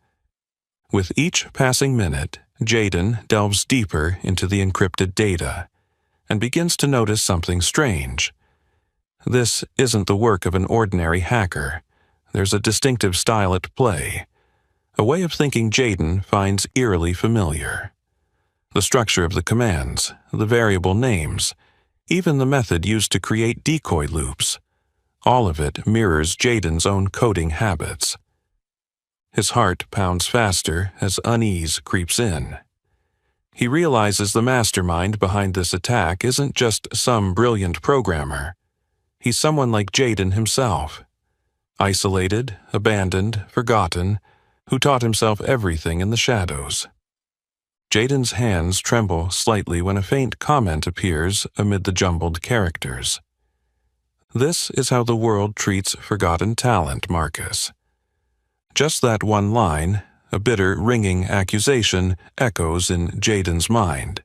With each passing minute, Jayden delves deeper into the encrypted data and begins to notice something strange. This isn't the work of an ordinary hacker. There's a distinctive style at play, a way of thinking Jayden finds eerily familiar. The structure of the commands, the variable names, even the method used to create decoy loops, all of it mirrors Jayden's own coding habits. His heart pounds faster as unease creeps in. He realizes the mastermind behind this attack isn't just some brilliant programmer. He's someone like Jayden himself, isolated, abandoned, forgotten, who taught himself everything in the shadows. Jayden's hands tremble slightly when a faint comment appears amid the jumbled characters. This is how the world treats forgotten talent, Marcus. Just that one line, a bitter, ringing accusation, echoes in Jayden's mind.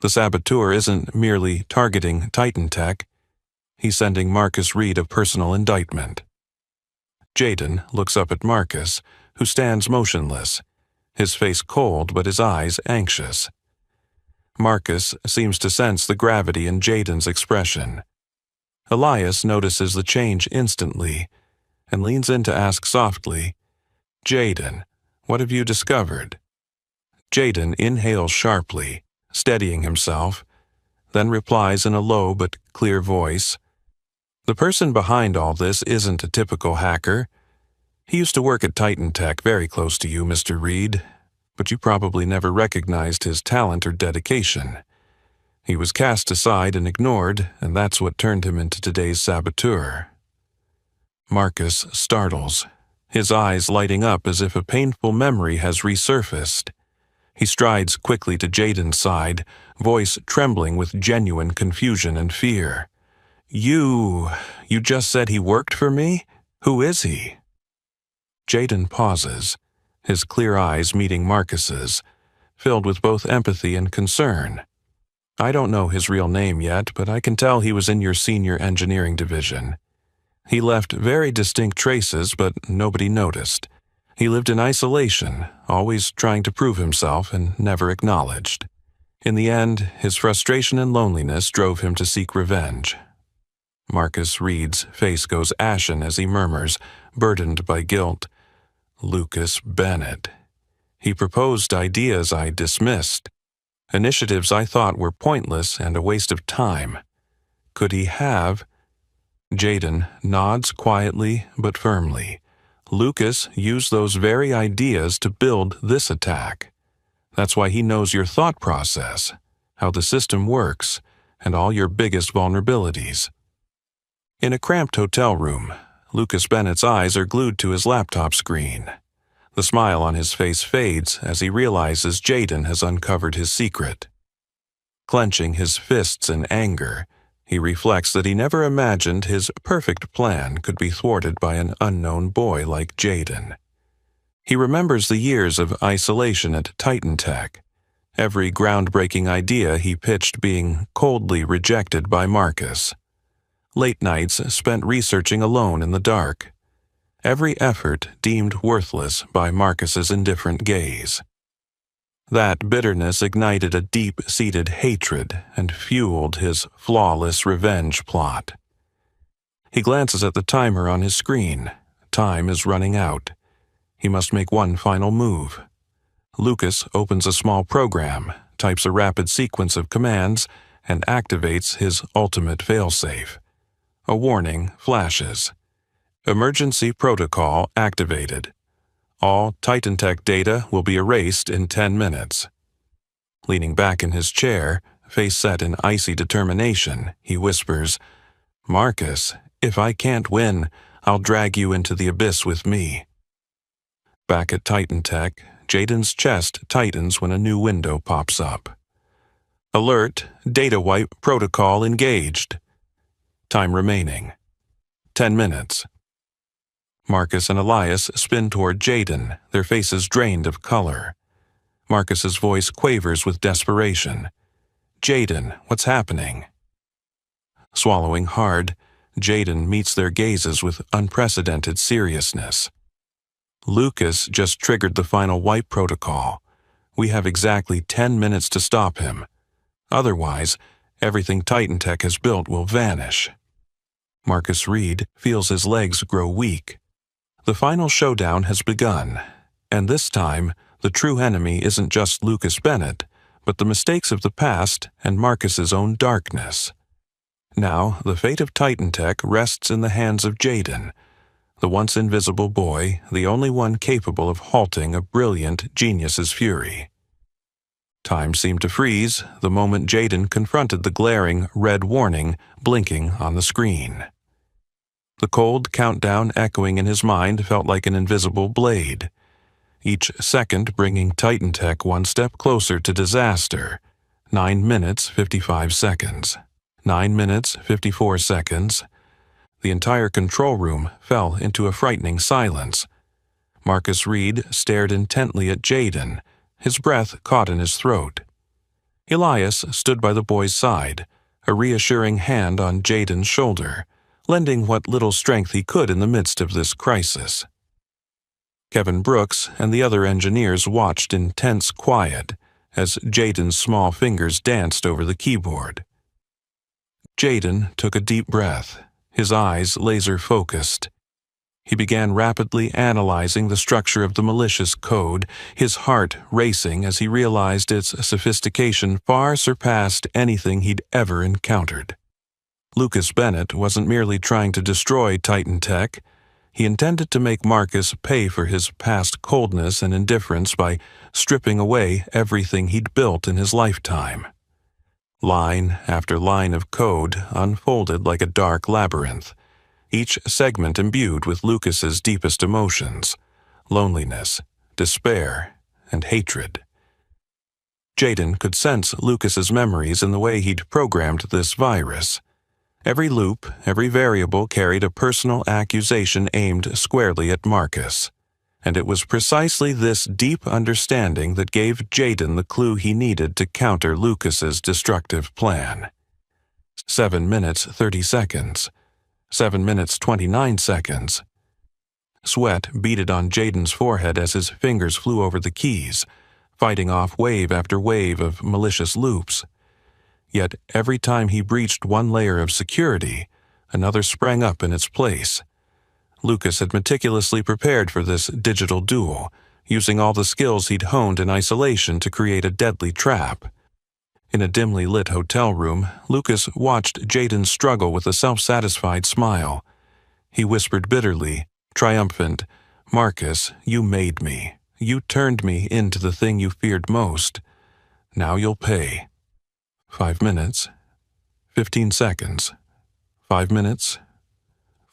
The saboteur isn't merely targeting Titan Tech. He's sending Marcus Reed a personal indictment. Jayden looks up at Marcus, who stands motionless, his face cold but his eyes anxious. Marcus seems to sense the gravity in Jayden's expression. Elias notices the change instantly and leans in to ask softly, "Jayden, what have you discovered?" Jayden inhales sharply, steadying himself, then replies in a low but clear voice, "The person behind all this isn't a typical hacker. He used to work at Titan Tech, very close to you, Mr. Reed, but you probably never recognized his talent or dedication. He was cast aside and ignored, and that's what turned him into today's saboteur." Marcus startles, his eyes lighting up as if a painful memory has resurfaced. He strides quickly to Jayden's side, voice trembling with genuine confusion and fear. You just said he worked for me? Who is he?" Jayden pauses, his clear eyes meeting Marcus's, filled with both empathy and concern. "I don't know his real name yet, but I can tell he was in your senior engineering division. He left very distinct traces, but nobody noticed. He lived in isolation, always trying to prove himself and never acknowledged. In the end, his frustration and loneliness drove him to seek revenge." Marcus Reed's face goes ashen as he murmurs, burdened by guilt, "Lucas Bennett. He proposed ideas I dismissed, initiatives I thought were pointless and a waste of time. Could he have—" Jayden nods quietly but firmly. "Lucas used those very ideas to build this attack. That's why he knows your thought process, how the system works, and all your biggest vulnerabilities. In a cramped hotel room, Lucas Bennett's eyes are glued to his laptop screen. The smile on his face fades as he realizes Jaden has uncovered his secret. Clenching his fists in anger, he reflects that he never imagined his perfect plan could be thwarted by an unknown boy like Jaden. He remembers the years of isolation at Titan Tech, every groundbreaking idea he pitched being coldly rejected by Marcus. Late nights spent researching alone in the dark. Every effort deemed worthless by Marcus's indifferent gaze. That bitterness ignited a deep-seated hatred and fueled his flawless revenge plot. He glances at the timer on his screen. Time is running out. He must make one final move. Lucas opens a small program, types a rapid sequence of commands, and activates his ultimate failsafe. A warning flashes. Emergency protocol activated. All Titan Tech data will be erased in 10 minutes. Leaning back in his chair, face set in icy determination, he whispers, "Marcus, if I can't win, I'll drag you into the abyss with me." Back at Titan Tech, Jaden's chest tightens when a new window pops up. Alert, data wipe protocol engaged. Time remaining. 10 minutes. Marcus and Elias spin toward Jaden, their faces drained of color. Marcus's voice quavers with desperation. "Jaden, what's happening?" Swallowing hard, Jaden meets their gazes with unprecedented seriousness. "Lucas just triggered the final wipe protocol. We have exactly 10 minutes to stop him. Otherwise, everything Titan Tech has built will vanish." Marcus Reed feels his legs grow weak. The final showdown has begun, and this time, the true enemy isn't just Lucas Bennett, but the mistakes of the past and Marcus's own darkness. Now, the fate of Titan Tech rests in the hands of Jaden, the once invisible boy, the only one capable of halting a brilliant genius's fury. Time seemed to freeze the moment Jaden confronted the glaring red warning blinking on the screen. The cold countdown echoing in his mind felt like an invisible blade, each second bringing Titan Tech one step closer to disaster. 9 minutes, 55 seconds. 9 minutes, 54 seconds. The entire control room fell into a frightening silence. Marcus Reed stared intently at Jaden, his breath caught in his throat. Elias stood by the boy's side, a reassuring hand on Jaden's shoulder, lending what little strength he could in the midst of this crisis. Kevin Brooks and the other engineers watched in tense quiet as Jaden's small fingers danced over the keyboard. Jaden took a deep breath, his eyes laser-focused. He began rapidly analyzing the structure of the malicious code, his heart racing as he realized its sophistication far surpassed anything he'd ever encountered. Lucas Bennett wasn't merely trying to destroy Titan Tech. He intended to make Marcus pay for his past coldness and indifference by stripping away everything he'd built in his lifetime. Line after line of code unfolded like a dark labyrinth, each segment imbued with Lucas's deepest emotions: loneliness, despair, and hatred. Jaden could sense Lucas's memories in the way he'd programmed this virus. Every loop, every variable carried a personal accusation aimed squarely at Marcus, and it was precisely this deep understanding that gave Jaden the clue he needed to counter Lucas's destructive plan. 7 minutes, 30 seconds. 7 minutes, 29 seconds. Sweat beaded on Jaden's forehead as his fingers flew over the keys, fighting off wave after wave of malicious loops. Yet every time he breached one layer of security, another sprang up in its place. Lucas had meticulously prepared for this digital duel, using all the skills he'd honed in isolation to create a deadly trap. In a dimly lit hotel room, Lucas watched Jaden struggle with a self-satisfied smile. He whispered bitterly, triumphant, "Marcus, you made me. You turned me into the thing you feared most. Now you'll pay." 5 minutes. 15 seconds. 5 minutes.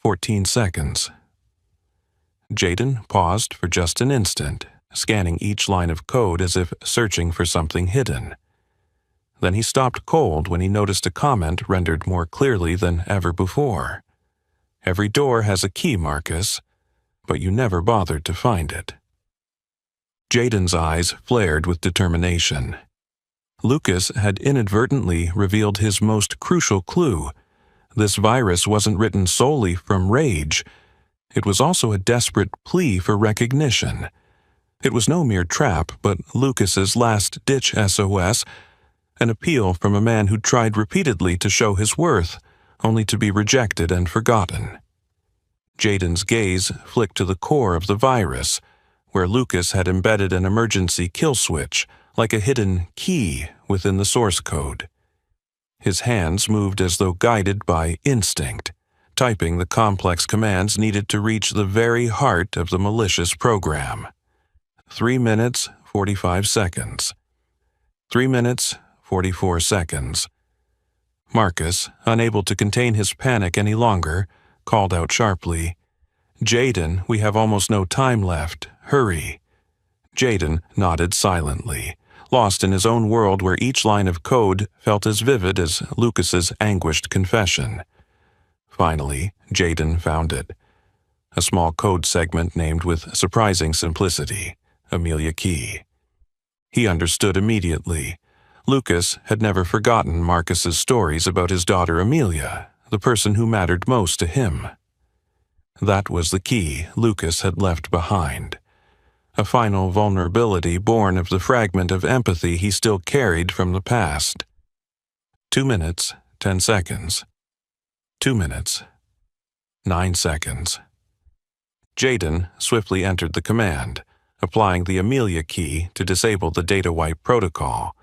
14 seconds. Jayden paused for just an instant, scanning each line of code as if searching for something hidden. Then he stopped cold when he noticed a comment rendered more clearly than ever before. "Every door has a key, Marcus, but you never bothered to find it." Jayden's eyes flared with determination. Lucas had inadvertently revealed his most crucial clue. This virus wasn't written solely from rage. It was also a desperate plea for recognition. It was no mere trap, but Lucas's last-ditch SOS, an appeal from a man who'd tried repeatedly to show his worth, only to be rejected and forgotten. Jayden's gaze flicked to the core of the virus, where Lucas had embedded an emergency kill switch, like a hidden key within the source code. His hands moved as though guided by instinct, typing the complex commands needed to reach the very heart of the malicious program. 3 minutes, 45 seconds. 3 minutes, 44 seconds. Marcus, unable to contain his panic any longer, called out sharply, "Jayden, we have almost no time left. Hurry." Jayden nodded silently, lost in his own world where each line of code felt as vivid as Lucas's anguished confession. Finally, Jayden found it. A small code segment named with surprising simplicity, Amelia Key. He understood immediately. Lucas had never forgotten Marcus's stories about his daughter Amelia, the person who mattered most to him. That was the key Lucas had left behind. A final vulnerability born of the fragment of empathy he still carried from the past. 2 minutes, 10 seconds. 2 minutes. 9 seconds. Jayden swiftly entered the command, applying the Amelia key to disable the data wipe protocol.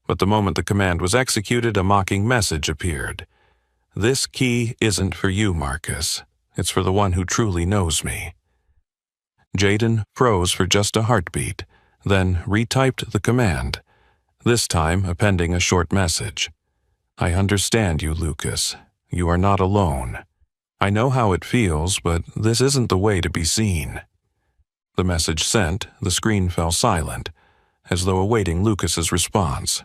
But the moment the command was executed, a mocking message appeared. "This key isn't for you, Marcus. It's for the one who truly knows me." Jayden froze for just a heartbeat, then retyped the command, this time appending a short message. "I understand you, Lucas. You are not alone. I know how it feels, but this isn't the way to be seen." The message sent, the screen fell silent, as though awaiting Lucas's response.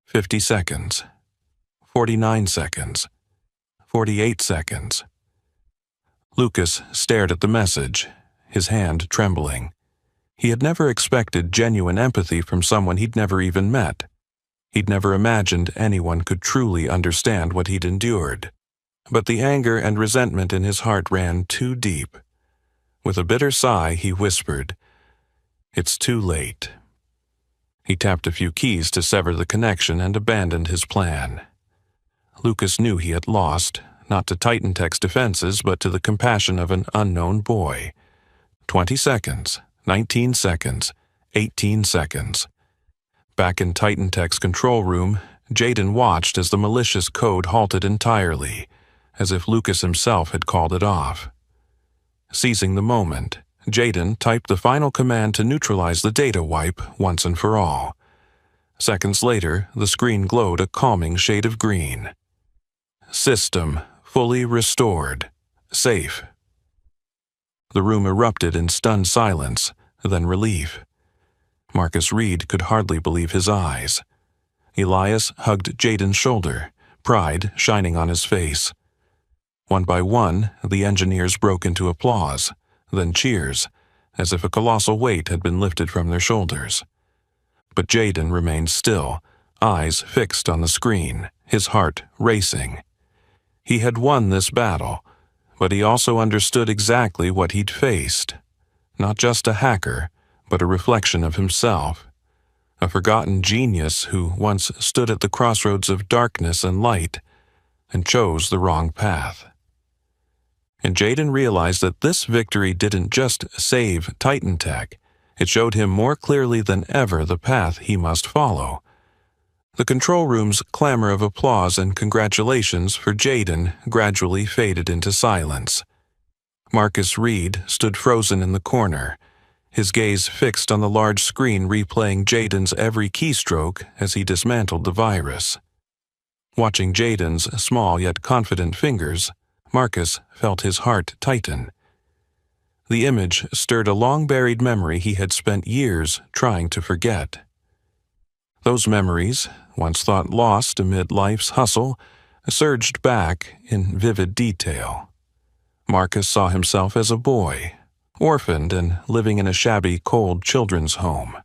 50 seconds. 49 seconds. 48 seconds. Lucas stared at the message, his hand trembling. He had never expected genuine empathy from someone he'd never even met. He'd never imagined anyone could truly understand what he'd endured. But the anger and resentment in his heart ran too deep. With a bitter sigh, he whispered, "It's too late." He tapped a few keys to sever the connection and abandoned his plan. Lucas knew he had lost, not to Titan Tech's defenses, but to the compassion of an unknown boy. 20 seconds, 19 seconds, 18 seconds. Back in Titan Tech's control room, Jayden watched as the malicious code halted entirely, as if Lucas himself had called it off. Seizing the moment, Jayden typed the final command to neutralize the data wipe once and for all. Seconds later, the screen glowed a calming shade of green. "System fully restored. Safe." The room erupted in stunned silence, then relief. Marcus Reed could hardly believe his eyes. Elias hugged Jayden's shoulder, pride shining on his face. One by one, the engineers broke into applause, then cheers, as if a colossal weight had been lifted from their shoulders. But Jayden remained still, eyes fixed on the screen, his heart racing. He had won this battle, but he also understood exactly what he'd faced. Not just a hacker, but a reflection of himself. A forgotten genius who once stood at the crossroads of darkness and light and chose the wrong path. And Jayden realized that this victory didn't just save Titan Tech, it showed him more clearly than ever the path he must follow. The control room's clamor of applause and congratulations for Jayden gradually faded into silence. Marcus Reed stood frozen in the corner, his gaze fixed on the large screen replaying Jaden's every keystroke as he dismantled the virus. Watching Jaden's small yet confident fingers, Marcus felt his heart tighten. The image stirred a long-buried memory he had spent years trying to forget. Those memories, once thought lost amid life's hustle, surged back in vivid detail. Marcus saw himself as a boy, orphaned and living in a shabby, cold children's home.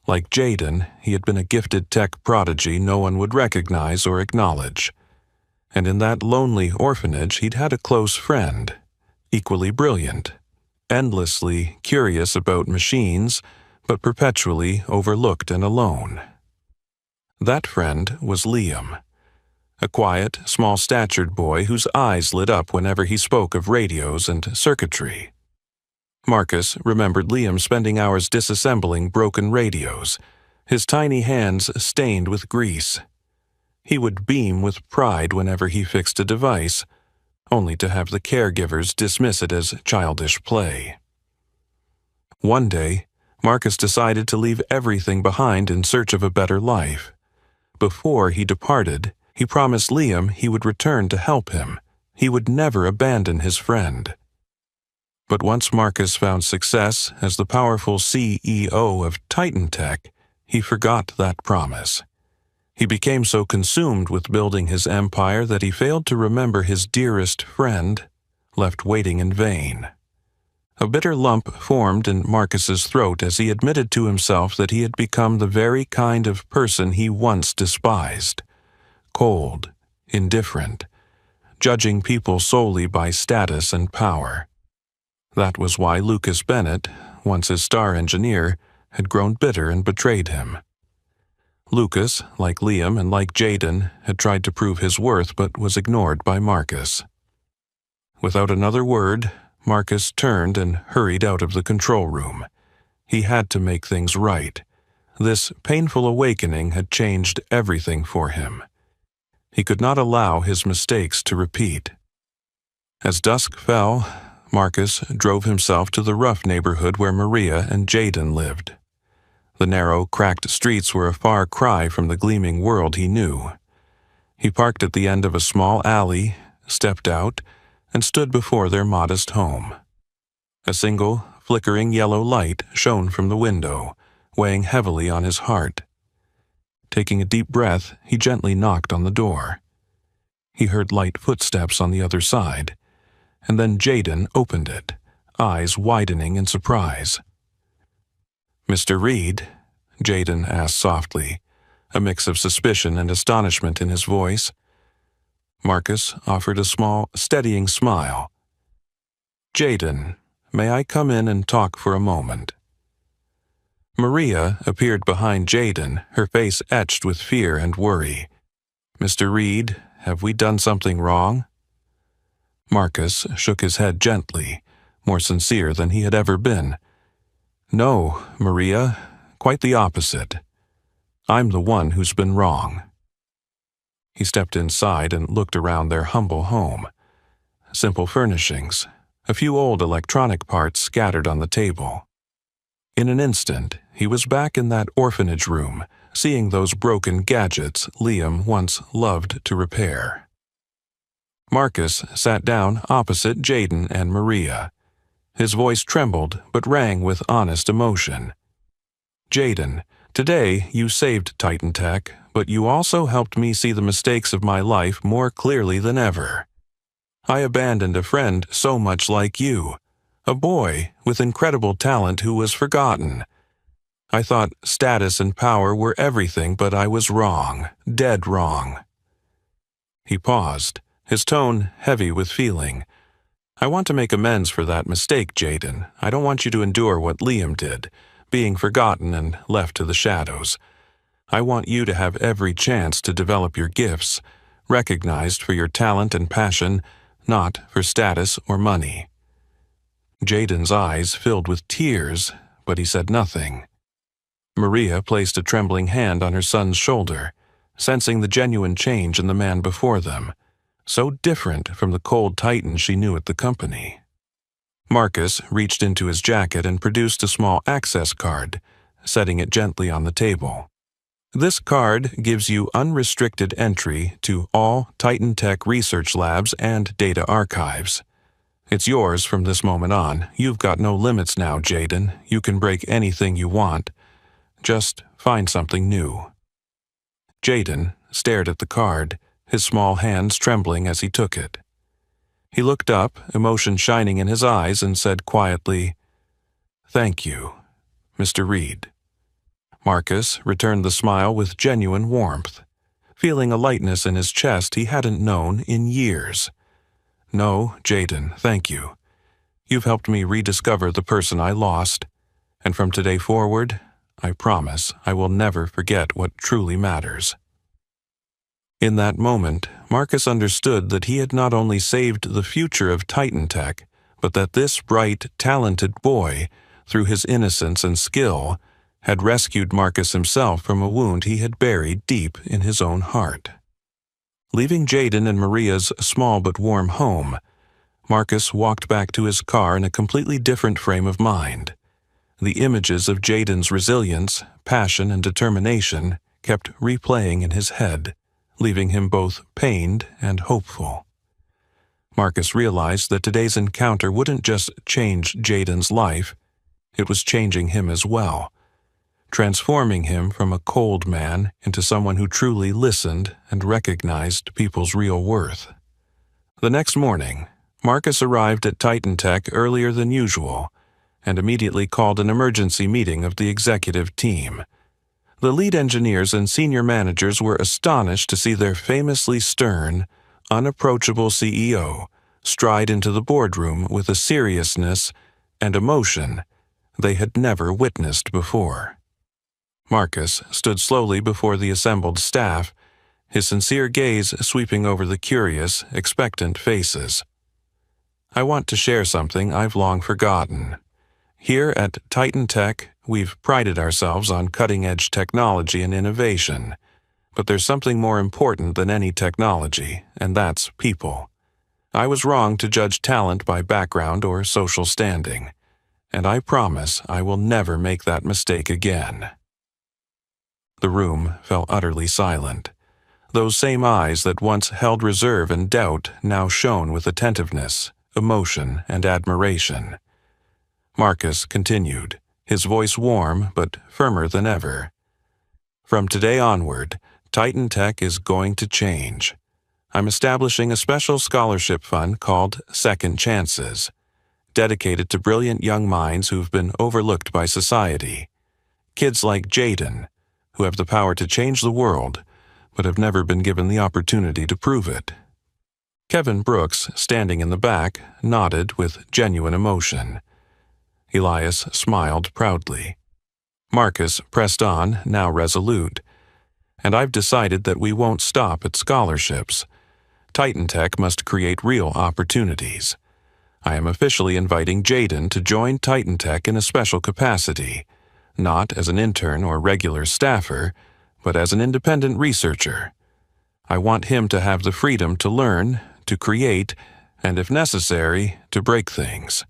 Like Jaden, he had been a gifted tech prodigy no one would recognize or acknowledge. And in that lonely orphanage, he'd had a close friend, equally brilliant, endlessly curious about machines, but perpetually overlooked and alone. That friend was Liam, a quiet, small-statured boy whose eyes lit up whenever he spoke of radios and circuitry. Marcus remembered Liam spending hours disassembling broken radios, his tiny hands stained with grease. He would beam with pride whenever he fixed a device, only to have the caregivers dismiss it as childish play. One day, Marcus decided to leave everything behind in search of a better life. Before he departed, he promised Liam he would return to help him. He would never abandon his friend. But once Marcus found success as the powerful CEO of Titan Tech, he forgot that promise. He became so consumed with building his empire that he failed to remember his dearest friend, left waiting in vain. A bitter lump formed in Marcus's throat as he admitted to himself that he had become the very kind of person he once despised. Cold, indifferent, judging people solely by status and power. That was why Lucas Bennett, once his star engineer, had grown bitter and betrayed him. Lucas, like Liam and like Jaden, had tried to prove his worth but was ignored by Marcus. Without another word, Marcus turned and hurried out of the control room. He had to make things right. This painful awakening had changed everything for him. He could not allow his mistakes to repeat. As dusk fell, Marcus drove himself to the rough neighborhood where Maria and Jaden lived. The narrow, cracked streets were a far cry from the gleaming world he knew. He parked at the end of a small alley, stepped out, and stood before their modest home. A single, flickering yellow light shone from the window, weighing heavily on his heart. Taking a deep breath, he gently knocked on the door. He heard light footsteps on the other side, and then Jaden opened it, eyes widening in surprise. "Mr. Reed?" Jaden asked softly, a mix of suspicion and astonishment in his voice. Marcus offered a small, steadying smile. "Jaden, may I come in and talk for a moment?" Maria appeared behind Jaden, her face etched with fear and worry. "Mr. Reed, have we done something wrong?" Marcus shook his head gently, more sincere than he had ever been. "No, Maria, quite the opposite. I'm the one who's been wrong." He stepped inside and looked around their humble home. Simple furnishings, a few old electronic parts scattered on the table. In an instant, he was back in that orphanage room, seeing those broken gadgets Liam once loved to repair. Marcus sat down opposite Jaden and Maria. His voice trembled but rang with honest emotion. "Jaden, today you saved Titan Tech, but you also helped me see the mistakes of my life more clearly than ever. I abandoned a friend so much like you, a boy with incredible talent who was forgotten. I thought status and power were everything, but I was wrong, dead wrong." He paused, his tone heavy with feeling. "I want to make amends for that mistake, Jaden. I don't want you to endure what Liam did, being forgotten and left to the shadows. I want you to have every chance to develop your gifts, recognized for your talent and passion, not for status or money." Jaden's eyes filled with tears, but he said nothing. Maria placed a trembling hand on her son's shoulder, sensing the genuine change in the man before them, so different from the cold Titan she knew at the company. Marcus reached into his jacket and produced a small access card, setting it gently on the table. This card gives you unrestricted entry to all Titan Tech research labs and data archives. It's yours from this moment on. You've got no limits now, Jaden. You can break anything you want. Just find something new. Jaden stared at the card, his small hands trembling as he took it. He looked up, emotion shining in his eyes, and said quietly, "Thank you, Mr. Reed." Marcus returned the smile with genuine warmth, feeling a lightness in his chest he hadn't known in years. "No, Jaden, thank you. You've helped me rediscover the person I lost, and from today forward, I promise I will never forget what truly matters." In that moment, Marcus understood that he had not only saved the future of Titan Tech, but that this bright, talented boy, through his innocence and skill, had rescued Marcus himself from a wound he had buried deep in his own heart. Leaving Jaden and Maria's small but warm home, Marcus walked back to his car in a completely different frame of mind. The images of Jaden's resilience, passion, and determination kept replaying in his head, leaving him both pained and hopeful. Marcus realized that today's encounter wouldn't just change Jaden's life, it was changing him as well, transforming him from a cold man into someone who truly listened and recognized people's real worth. The next morning, Marcus arrived at Titan Tech earlier than usual and immediately called an emergency meeting of the executive team. The lead engineers and senior managers were astonished to see their famously stern, unapproachable CEO stride into the boardroom with a seriousness and emotion they had never witnessed before. Marcus stood slowly before the assembled staff, his sincere gaze sweeping over the curious, expectant faces. "I want to share something I've long forgotten. Here at Titan Tech, we've prided ourselves on cutting-edge technology and innovation, but there's something more important than any technology, and that's people. I was wrong to judge talent by background or social standing, and I promise I will never make that mistake again." The room fell utterly silent. Those same eyes that once held reserve and doubt now shone with attentiveness, emotion, and admiration. Marcus continued, his voice warm but firmer than ever. "From today onward, Titan Tech is going to change. I'm establishing a special scholarship fund called Second Chances, dedicated to brilliant young minds who've been overlooked by society. Kids like Jaden, who have the power to change the world, but have never been given the opportunity to prove it." Kevin Brooks, standing in the back, nodded with genuine emotion. Elias smiled proudly. Marcus pressed on, now resolute. "And I've decided that we won't stop at scholarships. Titan Tech must create real opportunities. I am officially inviting Jaden to join Titan Tech in a special capacity, not as an intern or regular staffer, but as an independent researcher. I want him to have the freedom to learn, to create, and if necessary, to break things."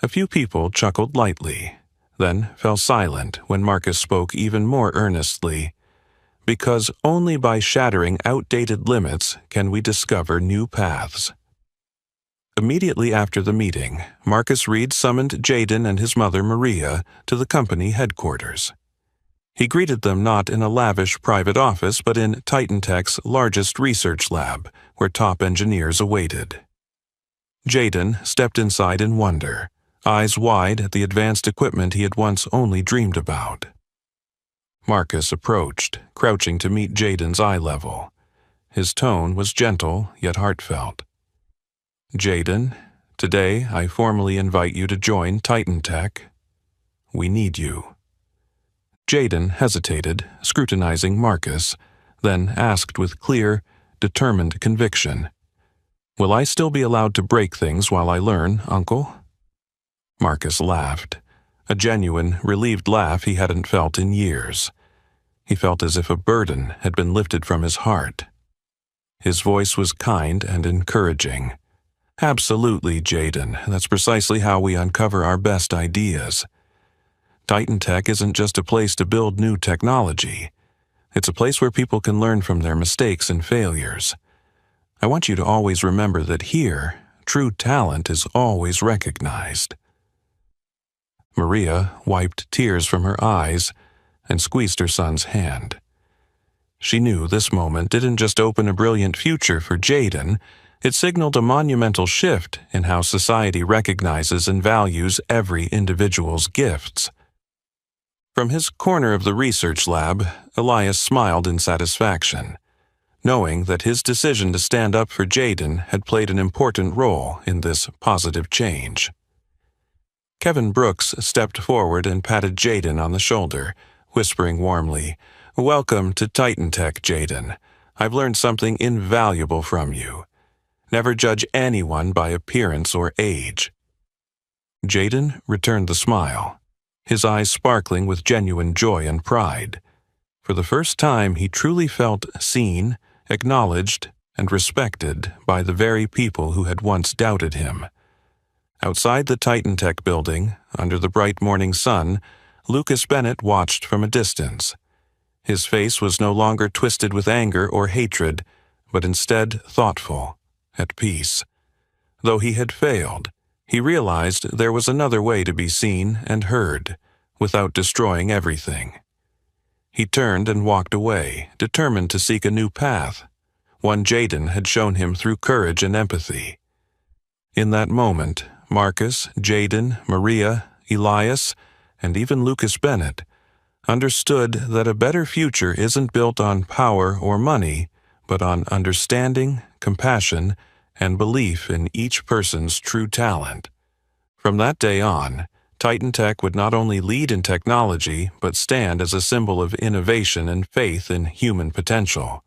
A few people chuckled lightly, then fell silent when Marcus spoke even more earnestly, "Because only by shattering outdated limits can we discover new paths." Immediately after the meeting, Marcus Reed summoned Jaden and his mother Maria to the company headquarters. He greeted them not in a lavish private office but in Titan Tech's largest research lab, where top engineers awaited. Jaden stepped inside in wonder, eyes wide at the advanced equipment he had once only dreamed about. Marcus approached, crouching to meet Jaden's eye level. His tone was gentle yet heartfelt. "Jaden, today I formally invite you to join Titan Tech. We need you." Jaden hesitated, scrutinizing Marcus, then asked with clear, determined conviction, "Will I still be allowed to break things while I learn, Uncle?" Marcus laughed, a genuine, relieved laugh he hadn't felt in years. He felt as if a burden had been lifted from his heart. His voice was kind and encouraging. Absolutely, Jaden. That's precisely how we uncover our best ideas. Titan Tech isn't just a place to build new technology. It's a place where people can learn from their mistakes and failures. I want you to always remember that here, true talent is always recognized. Maria wiped tears from her eyes and squeezed her son's hand. She knew this moment didn't just open a brilliant future for Jaden, it signaled a monumental shift in how society recognizes and values every individual's gifts. From his corner of the research lab, Elias smiled in satisfaction, knowing that his decision to stand up for Jaden had played an important role in this positive change. Kevin Brooks stepped forward and patted Jaden on the shoulder, whispering warmly, "Welcome to Titan Tech, Jaden. I've learned something invaluable from you. Never judge anyone by appearance or age." Jaden returned the smile, his eyes sparkling with genuine joy and pride. For the first time, he truly felt seen, acknowledged, and respected by the very people who had once doubted him. Outside the Titan Tech building, under the bright morning sun, Lucas Bennett watched from a distance. His face was no longer twisted with anger or hatred, but instead thoughtful, at peace. Though he had failed, he realized there was another way to be seen and heard, without destroying everything. He turned and walked away, determined to seek a new path, one Jaden had shown him through courage and empathy. In that moment, Marcus, Jaden, Maria, Elias, and even Lucas Bennett understood that a better future isn't built on power or money, but on understanding, compassion, and belief in each person's true talent. From that day on, Titan Tech would not only lead in technology, but stand as a symbol of innovation and faith in human potential,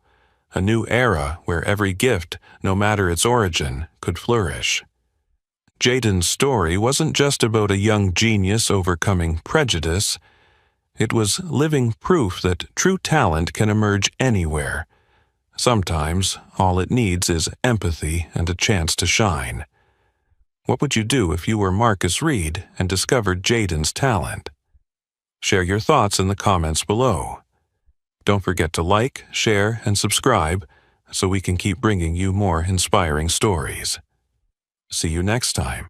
a new era where every gift, no matter its origin, could flourish. Jaden's story wasn't just about a young genius overcoming prejudice. It was living proof that true talent can emerge anywhere. Sometimes, all it needs is empathy and a chance to shine. What would you do if you were Marcus Reed and discovered Jaden's talent? Share your thoughts in the comments below. Don't forget to like, share, and subscribe so we can keep bringing you more inspiring stories. See you next time.